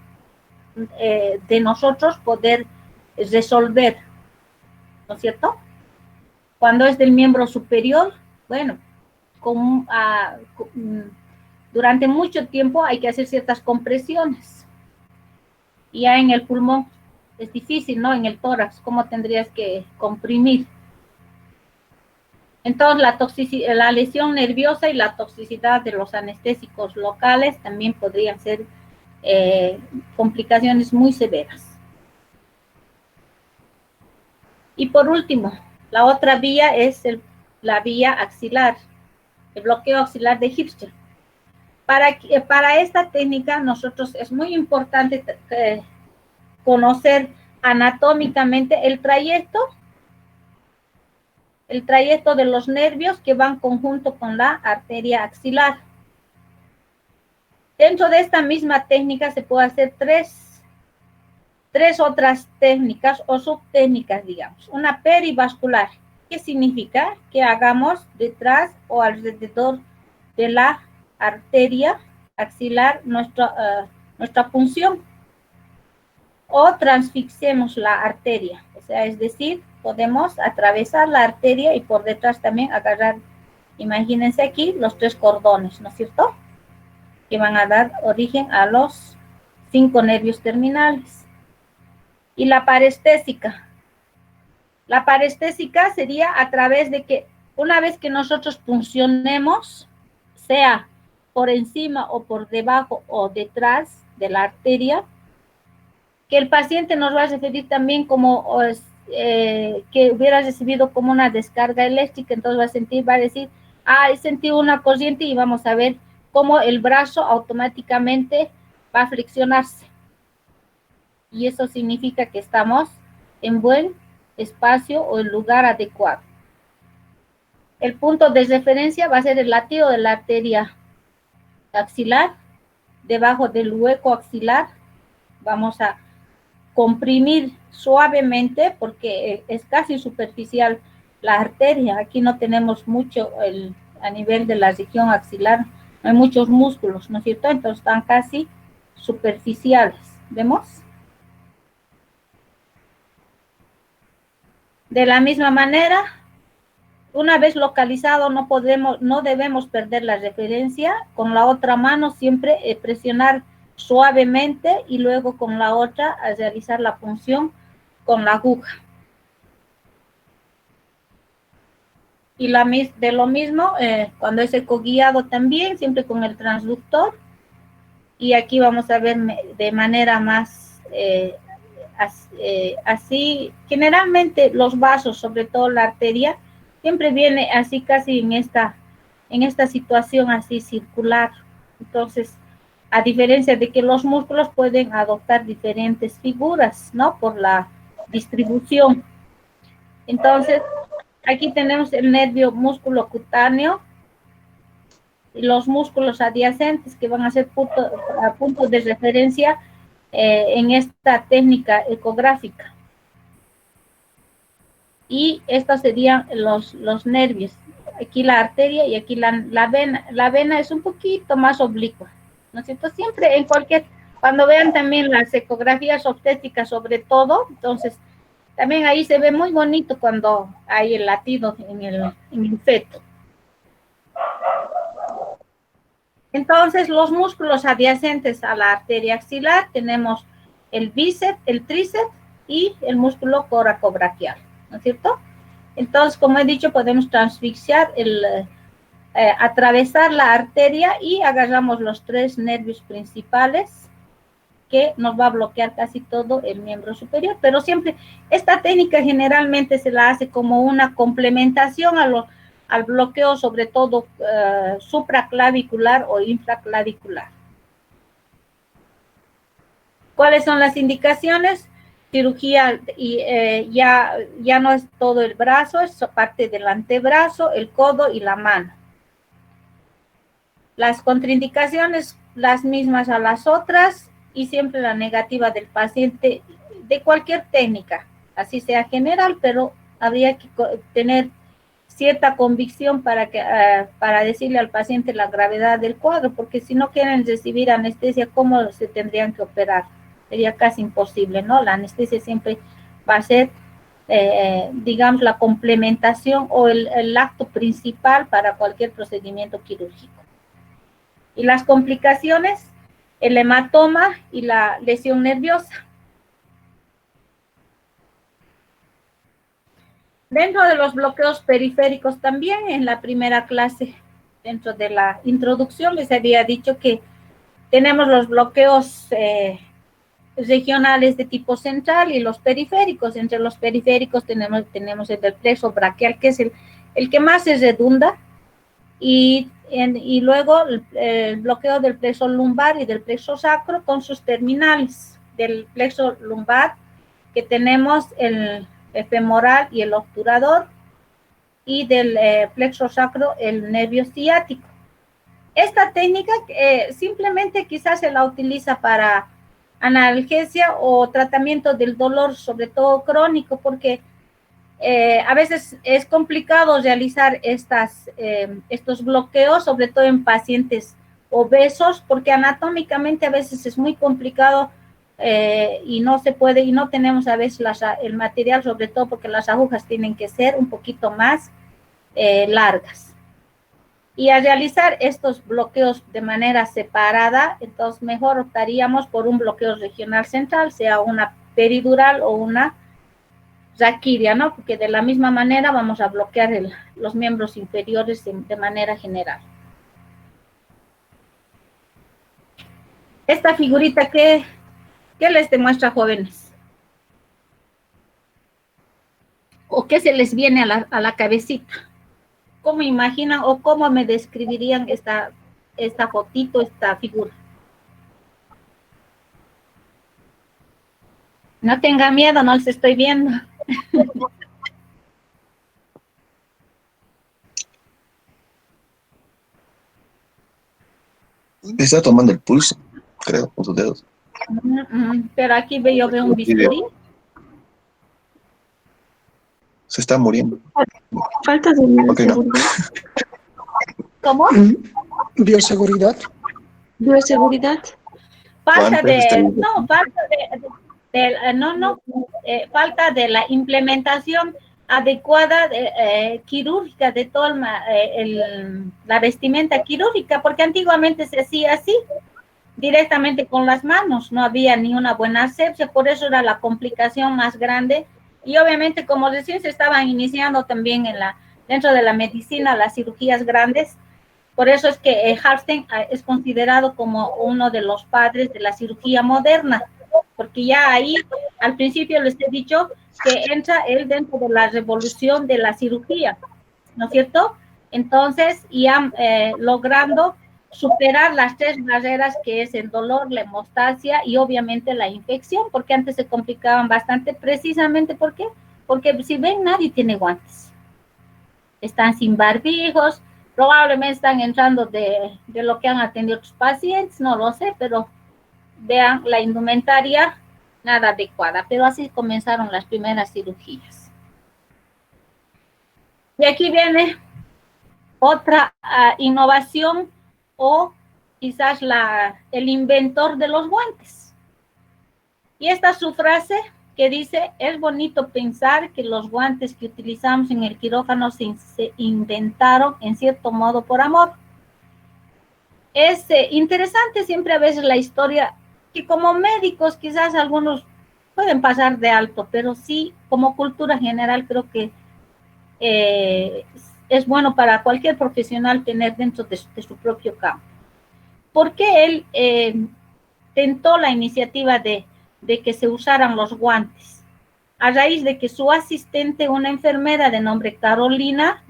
de nosotros poder resolver, ¿no es cierto? Cuando es del miembro superior, bueno, durante mucho tiempo hay que hacer ciertas compresiones. Y ya en el pulmón es difícil, ¿no? En el tórax, ¿cómo tendrías que comprimir? Entonces, la lesión nerviosa y la toxicidad de los anestésicos locales también podrían ser complicaciones muy severas. Y por último, la otra vía es la vía axilar, el bloqueo axilar de Hirschfeld. Para esta técnica, es muy importante conocer anatómicamente el trayecto de los nervios que van conjunto con la arteria axilar. Dentro de esta misma técnica se puede hacer tres otras técnicas o subtécnicas, digamos. Una perivascular, ¿qué significa? Que hagamos detrás o alrededor de la arteria axilar nuestra punción. O transfixiemos la arteria, o sea, es decir, podemos atravesar la arteria y por detrás también agarrar, imagínense aquí, los 3 cordones, ¿no es cierto? Que van a dar origen a los 5 nervios terminales. Y la parestésica. La parestésica sería a través de que una vez que nosotros puncionemos, sea por encima o por debajo o detrás de la arteria, que el paciente nos va a referir también como que hubiera recibido como una descarga eléctrica, entonces va a decir, he sentido una corriente, y vamos a ver cómo el brazo automáticamente va a friccionarse. Y eso significa que estamos en buen espacio o en lugar adecuado. El punto de referencia va a ser el latido de la arteria axilar, debajo del hueco axilar. Vamos a comprimir suavemente porque es casi superficial la arteria. Aquí no tenemos mucho a nivel de la región axilar, no hay muchos músculos, ¿no es cierto? Entonces están casi superficiales. ¿Vemos? De la misma manera, una vez localizado, no debemos perder la referencia. Con la otra mano siempre presionar suavemente y luego con la otra a realizar la punción con la aguja. Y de lo mismo, cuando es ecoguiado también, siempre con el transductor. Y aquí vamos a ver de manera más así. Generalmente los vasos, sobre todo la arteria, siempre viene así casi en esta situación así circular. Entonces, a diferencia de que los músculos pueden adoptar diferentes figuras, ¿no? Por la distribución. Entonces, aquí tenemos el nervio músculo cutáneo y los músculos adyacentes que van a ser puntos de referencia en esta técnica ecográfica. Y estos serían los nervios. Aquí la arteria y aquí la vena. La vena es un poquito más oblicua, ¿no es cierto? Siempre cuando vean también las ecografías obstétricas sobre todo, entonces también ahí se ve muy bonito cuando hay el latido en el feto. Entonces, los músculos adyacentes a la arteria axilar tenemos el bíceps, el tríceps y el músculo coracobraquial, ¿no es cierto? Entonces, como he dicho, podemos transfixiar, atravesar la arteria y agarramos los 3 nervios principales que nos va a bloquear casi todo el miembro superior. Pero siempre, esta técnica generalmente se la hace como una complementación al bloqueo, sobre todo supraclavicular o infraclavicular. ¿Cuáles son las indicaciones? Cirugía, y ya no es todo el brazo, es parte del antebrazo, el codo y la mano. Las contraindicaciones, las mismas a las otras, y siempre la negativa del paciente de cualquier técnica, así sea general, pero habría que tener cierta convicción para decirle al paciente la gravedad del cuadro, porque si no quieren recibir anestesia, ¿cómo se tendrían que operar? Sería casi imposible, ¿no? La anestesia siempre va a ser, digamos, la complementación o el acto principal para cualquier procedimiento quirúrgico. Y las complicaciones, el hematoma y la lesión nerviosa. Dentro de los bloqueos periféricos también, en la primera clase, dentro de la introducción, les había dicho que tenemos los bloqueos regionales de tipo central y los periféricos. Entre los periféricos tenemos el del plexo braquial, que es el que más se redunda, y luego el bloqueo del plexo lumbar y del plexo sacro con sus terminales. Del plexo lumbar, que tenemos el femoral y el obturador, y del plexo sacro el nervio ciático. Esta técnica simplemente quizás se la utiliza para analgesia o tratamiento del dolor, sobre todo crónico, porque a veces es complicado realizar estos bloqueos, sobre todo en pacientes obesos, porque anatómicamente a veces es muy complicado y no se puede, y no tenemos a veces el material, sobre todo porque las agujas tienen que ser un poquito más largas. Y al realizar estos bloqueos de manera separada, entonces mejor optaríamos por un bloqueo regional central, sea una peridural o una raquidia, ¿no? Porque de la misma manera vamos a bloquear los miembros inferiores de manera general. Esta figurita, ¿qué les demuestra, jóvenes? ¿O qué se les viene a la cabecita? ¿Cómo imaginan o cómo me describirían esta fotito, esta figura? No tengan miedo, no les estoy viendo. Está tomando el pulso, creo, con sus dedos. Pero aquí yo veo un bisturí. Se está muriendo. Falta de Ok, no. seguridad. ¿Cómo? Bioseguridad. Bioseguridad. Falta Antes está de, bien. no, falta de la implementación adecuada quirúrgica de toda la vestimenta quirúrgica, porque antiguamente se hacía así, directamente con las manos, no había ni una buena asepsia, por eso era la complicación más grande, y obviamente como recién se estaban iniciando también dentro de la medicina las cirugías grandes, por eso es que Hartstein es considerado como uno de los padres de la cirugía moderna, porque ya ahí, al principio les he dicho que entra él dentro de la revolución de la cirugía, ¿no es cierto? Entonces, ya logrando superar las tres barreras que es el dolor, la hemostasia y obviamente la infección, porque antes se complicaban bastante, precisamente ¿por qué? Porque si ven, nadie tiene guantes. Están sin barbijos, probablemente están entrando de lo que han atendido otros pacientes, no lo sé, pero vean la indumentaria nada adecuada, pero así comenzaron las primeras cirugías. Y aquí viene otra innovación o quizás el inventor de los guantes. Y esta es su frase que dice: es bonito pensar que los guantes que utilizamos en el quirófano se inventaron en cierto modo por amor. Es interesante siempre a veces la historia, que como médicos quizás algunos pueden pasar de alto, pero sí como cultura general creo que es bueno para cualquier profesional tener dentro de su propio campo. ¿Por qué él tentó la iniciativa de que se usaran los guantes? A raíz de que su asistente, una enfermera de nombre Carolina,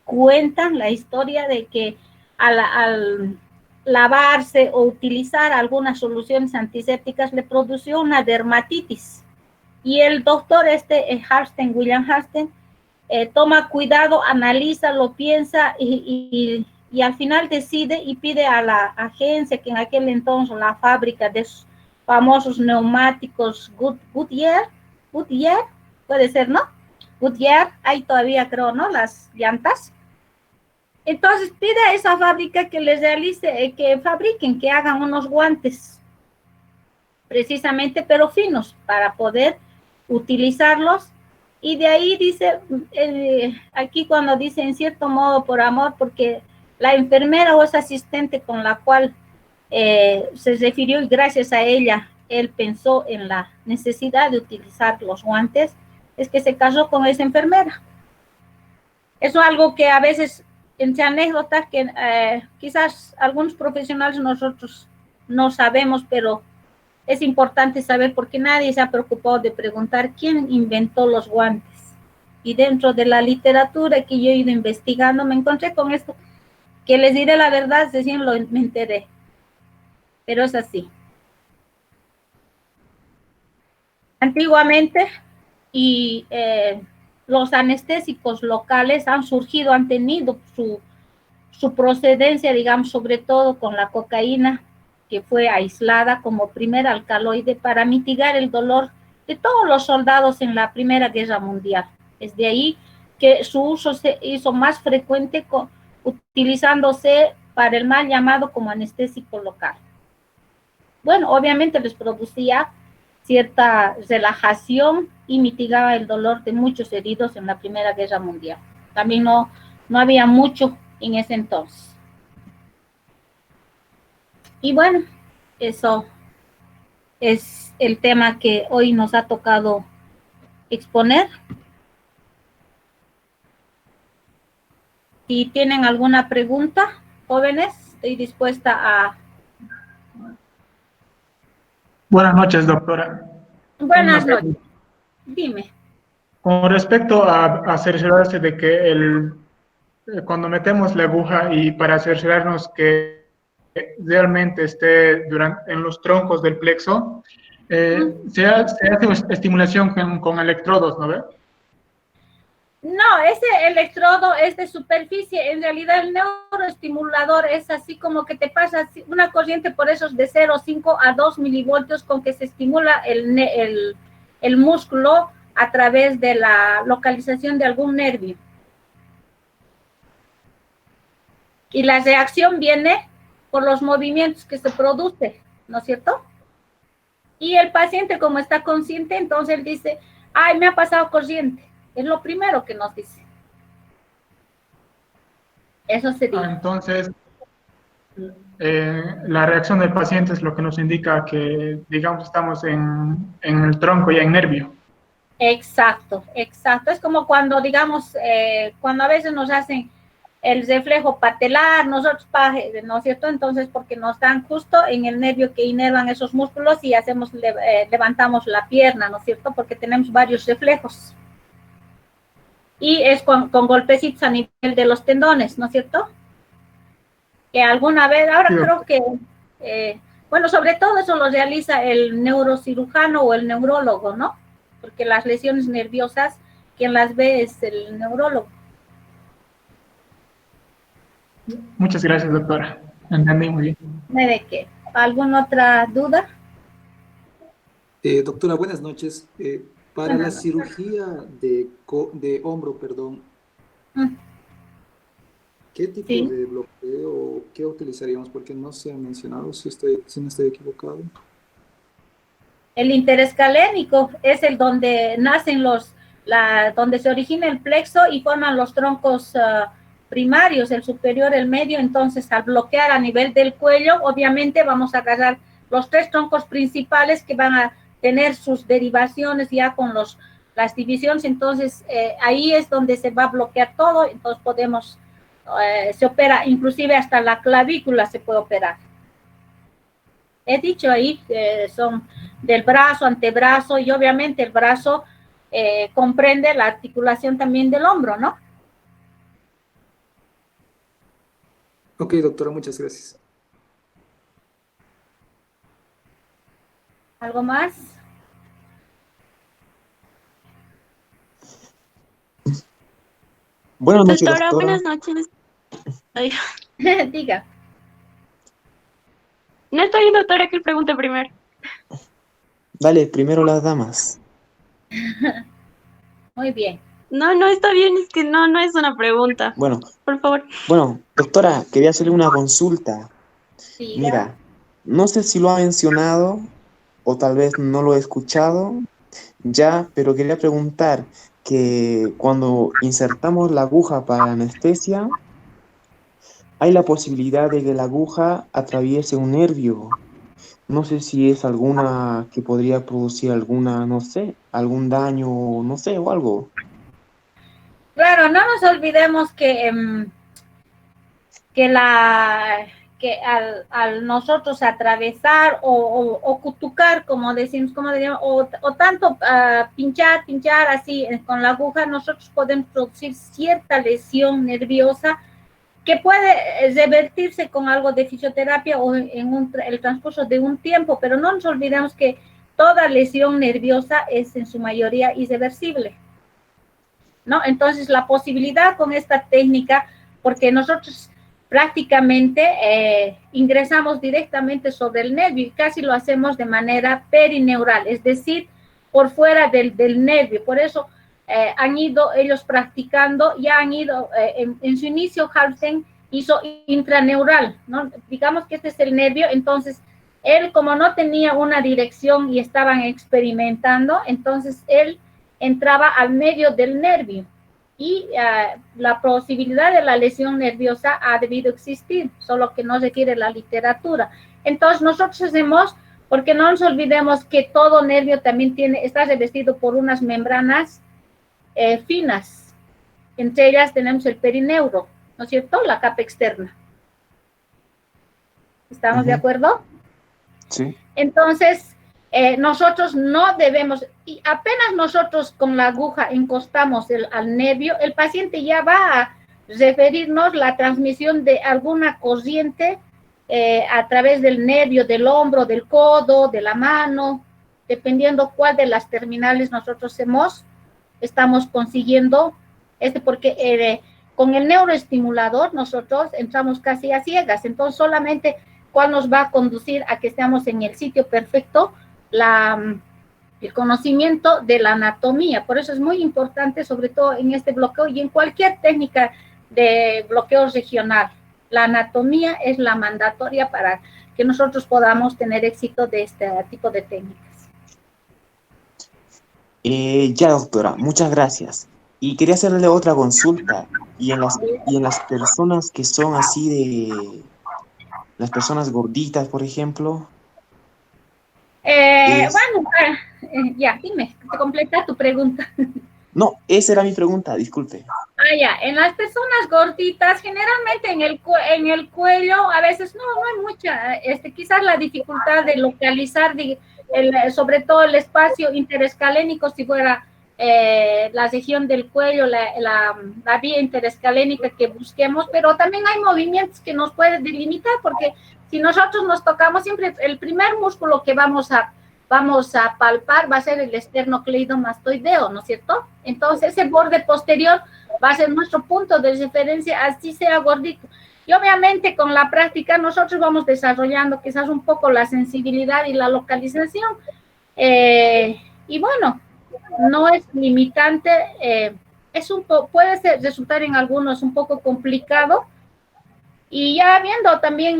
cuentan la historia de que al lavarse o utilizar algunas soluciones antisépticas le produció una dermatitis. Y el doctor Hartstein, William Hartstein, toma cuidado, analiza, lo piensa y al final decide y pide a la agencia, que en aquel entonces la fábrica de esos famosos neumáticos Goodyear, puede ser, ¿no? Goodyear, ahí todavía creo, ¿no? Las llantas. Entonces pide a esa fábrica que les realice, que fabriquen, que hagan unos guantes, precisamente, pero finos, para poder utilizarlos. Y de ahí dice, aquí cuando dice en cierto modo por amor, porque la enfermera o esa asistente con la cual se refirió y gracias a ella, él pensó en la necesidad de utilizar los guantes, es que se casó con esa enfermera. Eso es algo que a veces, entre anécdotas, que quizás algunos profesionales nosotros no sabemos, pero es importante saber porque nadie se ha preocupado de preguntar quién inventó los guantes. Y dentro de la literatura que yo he ido investigando, me encontré con esto, que les diré la verdad, recién me enteré. Pero es así. Antiguamente, y los anestésicos locales han surgido, han tenido su procedencia, digamos, sobre todo con la cocaína, que fue aislada como primer alcaloide para mitigar el dolor de todos los soldados en la Primera Guerra Mundial. Es de ahí que su uso se hizo más frecuente, utilizándose para el mal llamado como anestésico local. Bueno, obviamente les producía cierta relajación y mitigaba el dolor de muchos heridos en la Primera Guerra Mundial. También no había mucho en ese entonces. Y bueno, eso es el tema que hoy nos ha tocado exponer. Si tienen alguna pregunta, jóvenes, estoy dispuesta a... Buenas noches, doctora. Buenas noches. Dime. Con respecto a cerciorarse de que cuando metemos la aguja y para cerciorarnos que realmente esté en los troncos del plexo, se hace estimulación con electrodos, ¿no ve? No, ese electrodo es de superficie. En realidad el neuroestimulador es así como que te pasa una corriente por esos de 0,5 a 2 milivoltios con que se estimula el músculo a través de la localización de algún nervio. Y la reacción viene por los movimientos que se producen, ¿no es cierto? Y el paciente, como está consciente, entonces él dice, ay, me ha pasado corriente. Es lo primero que nos dice. Eso sería. Entonces, la reacción del paciente es lo que nos indica que, digamos, estamos en el tronco y en nervio. Exacto, exacto. Es como cuando, digamos, cuando a veces nos hacen el reflejo patelar, nosotros, ¿no es cierto? Entonces, porque nos dan justo en el nervio que inervan esos músculos y hacemos, levantamos la pierna, ¿no es cierto? Porque tenemos varios reflejos. Y es con golpecitos a nivel de los tendones, ¿no es cierto? Que alguna vez, ahora sí, creo que, bueno, sobre todo eso lo realiza el neurocirujano o el neurólogo, ¿no? Porque las lesiones nerviosas, quien las ve es el neurólogo. Muchas gracias, doctora. Entendí muy bien. ¿De qué? ¿Alguna otra duda? Doctora, buenas noches. Para la cirugía de hombro, perdón, ¿qué tipo de bloqueo o qué utilizaríamos? Porque no se ha mencionado, si no estoy equivocado. El interescalénico es el donde nacen donde se origina el plexo y forman los troncos primarios, el superior, el medio. Entonces, al bloquear a nivel del cuello, obviamente vamos a agarrar los 3 troncos principales que van a tener sus derivaciones ya con las divisiones. Entonces, ahí es donde se va a bloquear todo. Entonces, se opera, inclusive hasta la clavícula se puede operar. He dicho ahí que son del brazo, antebrazo, y obviamente el brazo comprende la articulación también del hombro, ¿no? Ok, doctora, muchas gracias. ¿Algo más? Buenas noches, Doctora, doctora. buenas noches. Ay, Diga. no está bien, doctora, que pregunte primero. Dale, primero las damas. Muy bien. No está bien, es que no es una pregunta. Bueno, por favor. Bueno, doctora, quería hacerle una consulta. Sí, mira, no sé si lo ha mencionado o tal vez no lo he escuchado ya, pero quería preguntar que cuando insertamos la aguja para anestesia, hay la posibilidad de que la aguja atraviese un nervio. No sé si es alguna que podría producir alguna, no sé, algún daño, no sé, o algo. Claro, no nos olvidemos que al nosotros atravesar o cutucar, como decimos, o tanto pinchar así con la aguja, nosotros podemos producir cierta lesión nerviosa que puede revertirse con algo de fisioterapia o en el transcurso de un tiempo, pero no nos olvidemos que toda lesión nerviosa es en su mayoría irreversible, ¿no? Entonces, la posibilidad con esta técnica, porque nosotros prácticamente ingresamos directamente sobre el nervio y casi lo hacemos de manera perineural, es decir, por fuera del nervio. Por eso han ido ellos practicando, ya han ido, en su inicio Halsten hizo intraneural, ¿no? Digamos que este es el nervio, entonces él, como no tenía una dirección y estaban experimentando, entonces él entraba al medio del nervio y la posibilidad de la lesión nerviosa ha debido existir, solo que no requiere la literatura. Entonces nosotros hacemos porque no nos olvidemos que todo nervio también está revestido por unas membranas finas. Entre ellas tenemos el perineuro, ¿no es cierto? La capa externa. ¿Estamos de acuerdo? Sí. Entonces, nosotros no debemos, y apenas nosotros con la aguja encostamos al nervio, el paciente ya va a referirnos la transmisión de alguna corriente a través del nervio, del hombro, del codo, de la mano, dependiendo cuál de las terminales nosotros estamos consiguiendo, porque con el neuroestimulador nosotros entramos casi a ciegas, entonces solamente cuál nos va a conducir a que estemos en el sitio perfecto, el conocimiento de la anatomía. Por eso es muy importante, sobre todo en este bloqueo y en cualquier técnica de bloqueo regional. La anatomía es la mandatoria para que nosotros podamos tener éxito de este tipo de técnicas. Ya, doctora, muchas gracias. Y quería hacerle otra consulta. Y en las personas que son así de... las personas gorditas, por ejemplo. Ya, dime, te completa tu pregunta. No, esa era mi pregunta, disculpe. Ya, en las personas gorditas, generalmente en el cuello, a veces no hay mucha, quizás la dificultad de localizar, sobre todo el espacio interescalénico, si fuera la región del cuello, la vía interescalénica que busquemos, pero también hay movimientos que nos pueden delimitar, porque si nosotros nos tocamos, siempre el primer músculo que vamos a palpar va a ser el esternocleidomastoideo, ¿no es cierto? Entonces ese borde posterior va a ser nuestro punto de referencia, así sea gordito. Y obviamente con la práctica nosotros vamos desarrollando quizás un poco la sensibilidad y la localización. Y bueno, no es limitante, puede resultar en algunos un poco complicado. Y ya viendo también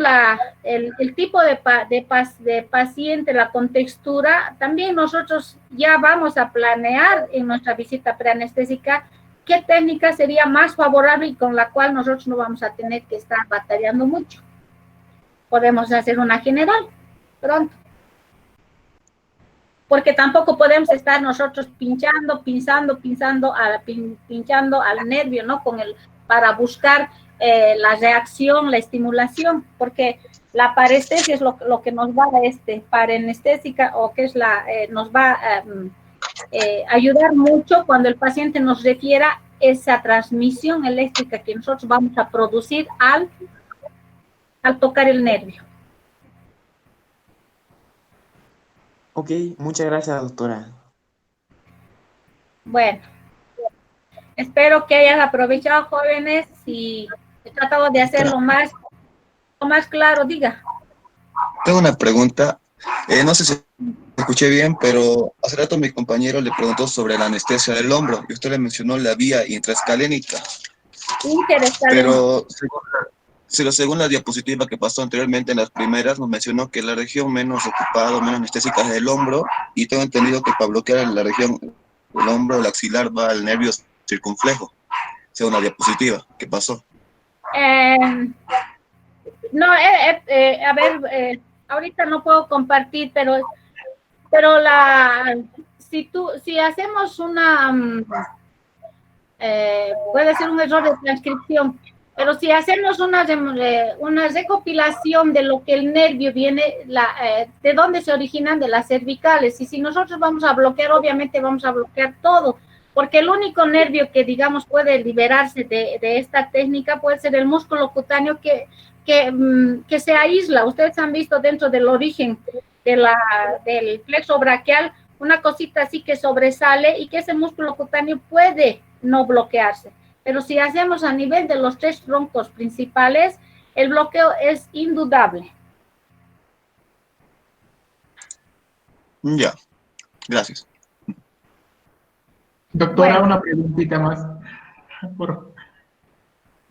el tipo de paciente, la contextura, también nosotros ya vamos a planear en nuestra visita preanestésica qué técnica sería más favorable y con la cual nosotros no vamos a tener que estar batallando mucho. Podemos hacer una general pronto. Porque tampoco podemos estar nosotros pinchando al nervio, ¿no? Para buscar la reacción, la estimulación, porque la parestesia es lo que nos va a paranestésica, o que es nos va a ayudar mucho cuando el paciente nos refiera esa transmisión eléctrica que nosotros vamos a producir al tocar el nervio. Ok, muchas gracias, doctora. Bueno, espero que hayan aprovechado, jóvenes, y he tratado de hacerlo más claro. Diga. Tengo una pregunta. No sé si escuché bien, pero hace rato mi compañero le preguntó sobre la anestesia del hombro y usted le mencionó la vía intraescalénica. Pero según la diapositiva que pasó anteriormente en las primeras, nos mencionó que la región menos ocupada, menos anestésica es el hombro, y tengo entendido que para bloquear la región del hombro, el axilar, va al nervio circunflejo, según la diapositiva que pasó. Ahorita no puedo compartir, pero si hacemos puede ser un error de transcripción, pero si hacemos una recopilación de lo que el nervio viene, de dónde se originan, de las cervicales, y si nosotros vamos a bloquear, obviamente vamos a bloquear todo, porque el único nervio que, digamos, puede liberarse de esta técnica puede ser el músculo cutáneo que se aísla. Ustedes han visto dentro del origen del plexo braquial una cosita así que sobresale, y que ese músculo cutáneo puede no bloquearse. Pero si hacemos a nivel de los 3 troncos principales, el bloqueo es indudable. Ya, gracias. Doctora, Bueno. una preguntita más.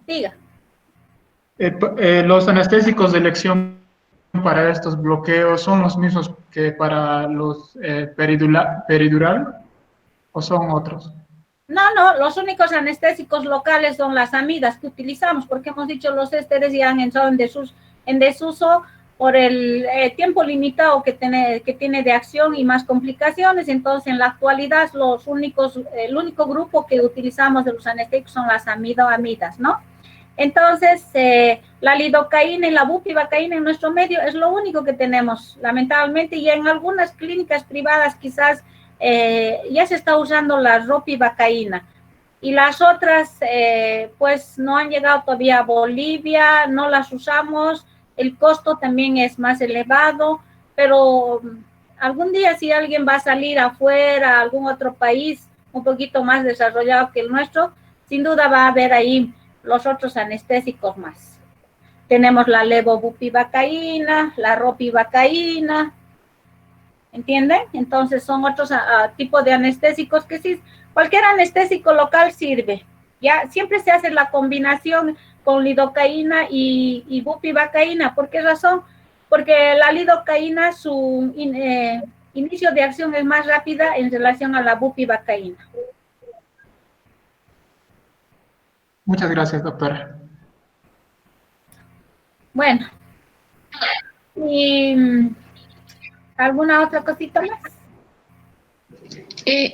Diga. ¿Los anestésicos de elección para estos bloqueos son los mismos que para los peridural o son otros? No, los únicos anestésicos locales son las amidas que utilizamos, porque hemos dicho los ésteres ya han entrado en desuso por el tiempo limitado que tiene de acción y más complicaciones. Entonces, en la actualidad, el único grupo que utilizamos de los anestésicos son las amidoamidas, ¿no? Entonces, la lidocaína y la bupivacaína en nuestro medio es lo único que tenemos, lamentablemente, y en algunas clínicas privadas quizás ya se está usando la ropivacaína. Y las otras, pues, no han llegado todavía a Bolivia, no las usamos. El costo también es más elevado, pero algún día si alguien va a salir afuera, a algún otro país un poquito más desarrollado que el nuestro, sin duda va a haber ahí los otros anestésicos más. Tenemos la levobupivacaína, la ropivacaína, ¿entienden? Entonces son otros tipos de anestésicos que sí, cualquier anestésico local sirve. Ya siempre se hace la combinación con lidocaína y bupivacaína. ¿Por qué razón? Porque la lidocaína, su inicio de acción es más rápida en relación a la bupivacaína. Muchas gracias, doctora. Bueno, ¿y alguna otra cosita más?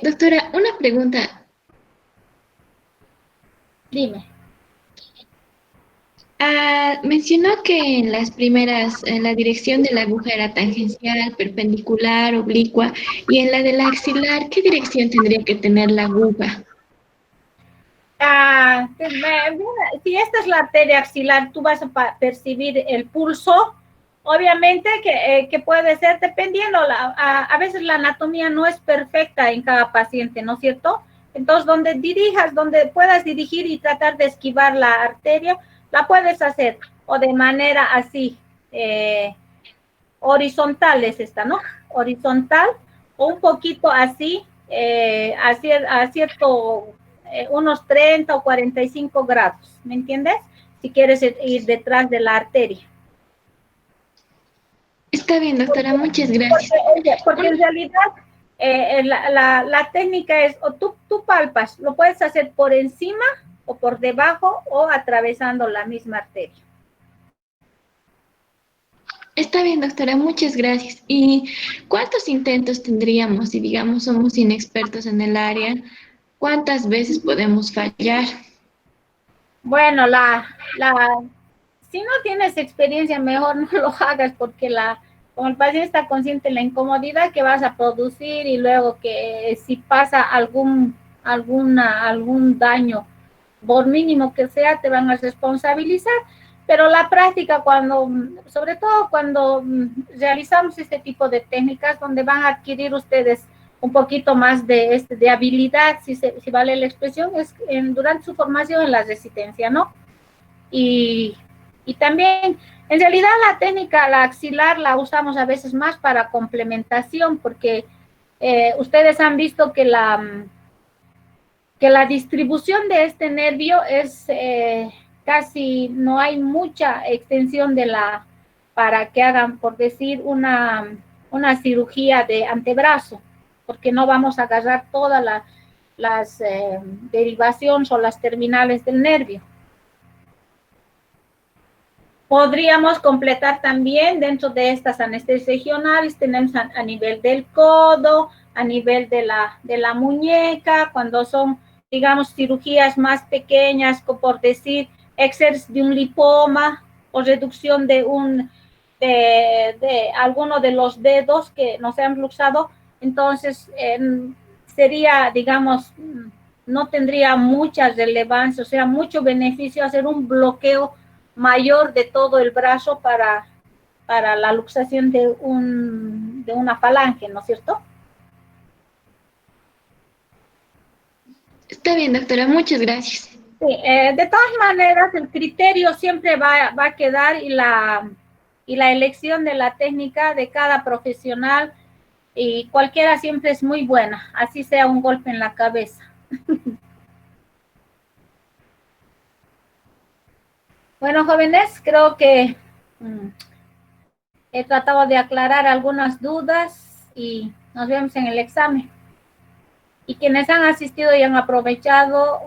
Doctora, una pregunta. Dime. Mencionó que en las primeras, en la dirección de la aguja era tangencial, perpendicular, oblicua, y en la de la axilar, ¿qué dirección tendría que tener la aguja? Si esta es la arteria axilar, tú vas a percibir el pulso, obviamente que puede ser, dependiendo, a veces la anatomía no es perfecta en cada paciente, ¿no es cierto? Entonces, donde puedas dirigir y tratar de esquivar la arteria, la puedes hacer, o de manera así, horizontal es esta, ¿no? Horizontal, o un poquito así, a cierto, unos 30 o 45 grados, ¿me entiendes? Si quieres ir detrás de la arteria. Está bien, doctora, muchas gracias. Porque en realidad la técnica es, o tú palpas, lo puedes hacer por encima o por debajo o atravesando la misma arteria. Está bien, doctora, muchas gracias. ¿Y cuántos intentos tendríamos si, digamos, somos inexpertos en el área? ¿Cuántas veces podemos fallar? Bueno, si no tienes experiencia, mejor no lo hagas porque como el paciente está consciente de la incomodidad que vas a producir y luego que si pasa algún daño, por mínimo que sea, te van a responsabilizar. Pero la práctica, sobre todo cuando realizamos este tipo de técnicas, donde van a adquirir ustedes un poquito más de habilidad, si vale la expresión, es durante su formación en la resistencia, ¿no? Y también, en realidad, la técnica, la axilar, la usamos a veces más para complementación, porque ustedes han visto que la distribución de este nervio es casi, no hay mucha extensión para que hagan, por decir, una cirugía de antebrazo, porque no vamos a agarrar todas las derivaciones o las terminales del nervio. Podríamos completar también dentro de estas anestesias regionales, tenemos a nivel del codo, a nivel de la muñeca, cuando son, digamos, cirugías más pequeñas, como por decir, exceso de un lipoma o reducción de alguno de los dedos que no se han luxado, entonces sería, digamos, no tendría mucha relevancia, o sea, mucho beneficio hacer un bloqueo mayor de todo el brazo para la luxación de una falange, ¿no es cierto? Está bien, doctora, muchas gracias. Sí, de todas maneras, el criterio siempre va a quedar y la elección de la técnica de cada profesional, y cualquiera siempre es muy buena, así sea un golpe en la cabeza. Bueno, jóvenes, creo que he tratado de aclarar algunas dudas y nos vemos en el examen. Y quienes han asistido y han aprovechado,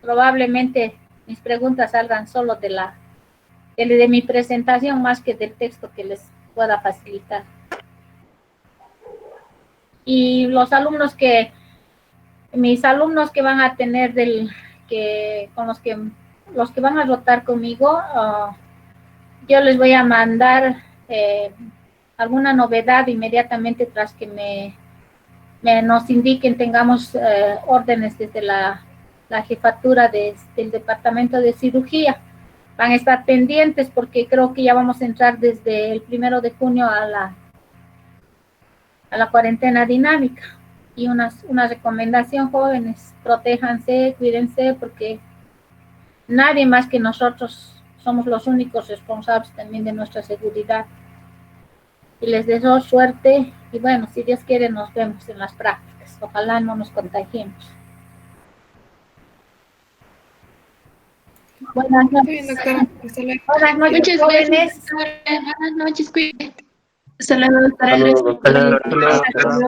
probablemente mis preguntas salgan solo de mi presentación más que del texto que les pueda facilitar. Y los alumnos mis alumnos que van a tener los que van a rotar conmigo, yo les voy a mandar alguna novedad inmediatamente tras que nos indiquen, tengamos órdenes desde la jefatura del departamento de cirugía. Van a estar pendientes porque creo que ya vamos a entrar desde el 1 de junio a la cuarentena dinámica. Y una recomendación, jóvenes, protéjanse, cuídense, porque nadie más que nosotros somos los únicos responsables también de nuestra seguridad. Y les deseo suerte y bueno, si Dios quiere nos vemos en las prácticas. Ojalá no nos contagiemos. Buenas noches. Buenas noches, Muchas jóvenes. gracias, doctora. Buenas noches, cuídate. Hasta luego, doctora. Hasta luego, doctora. Gracias.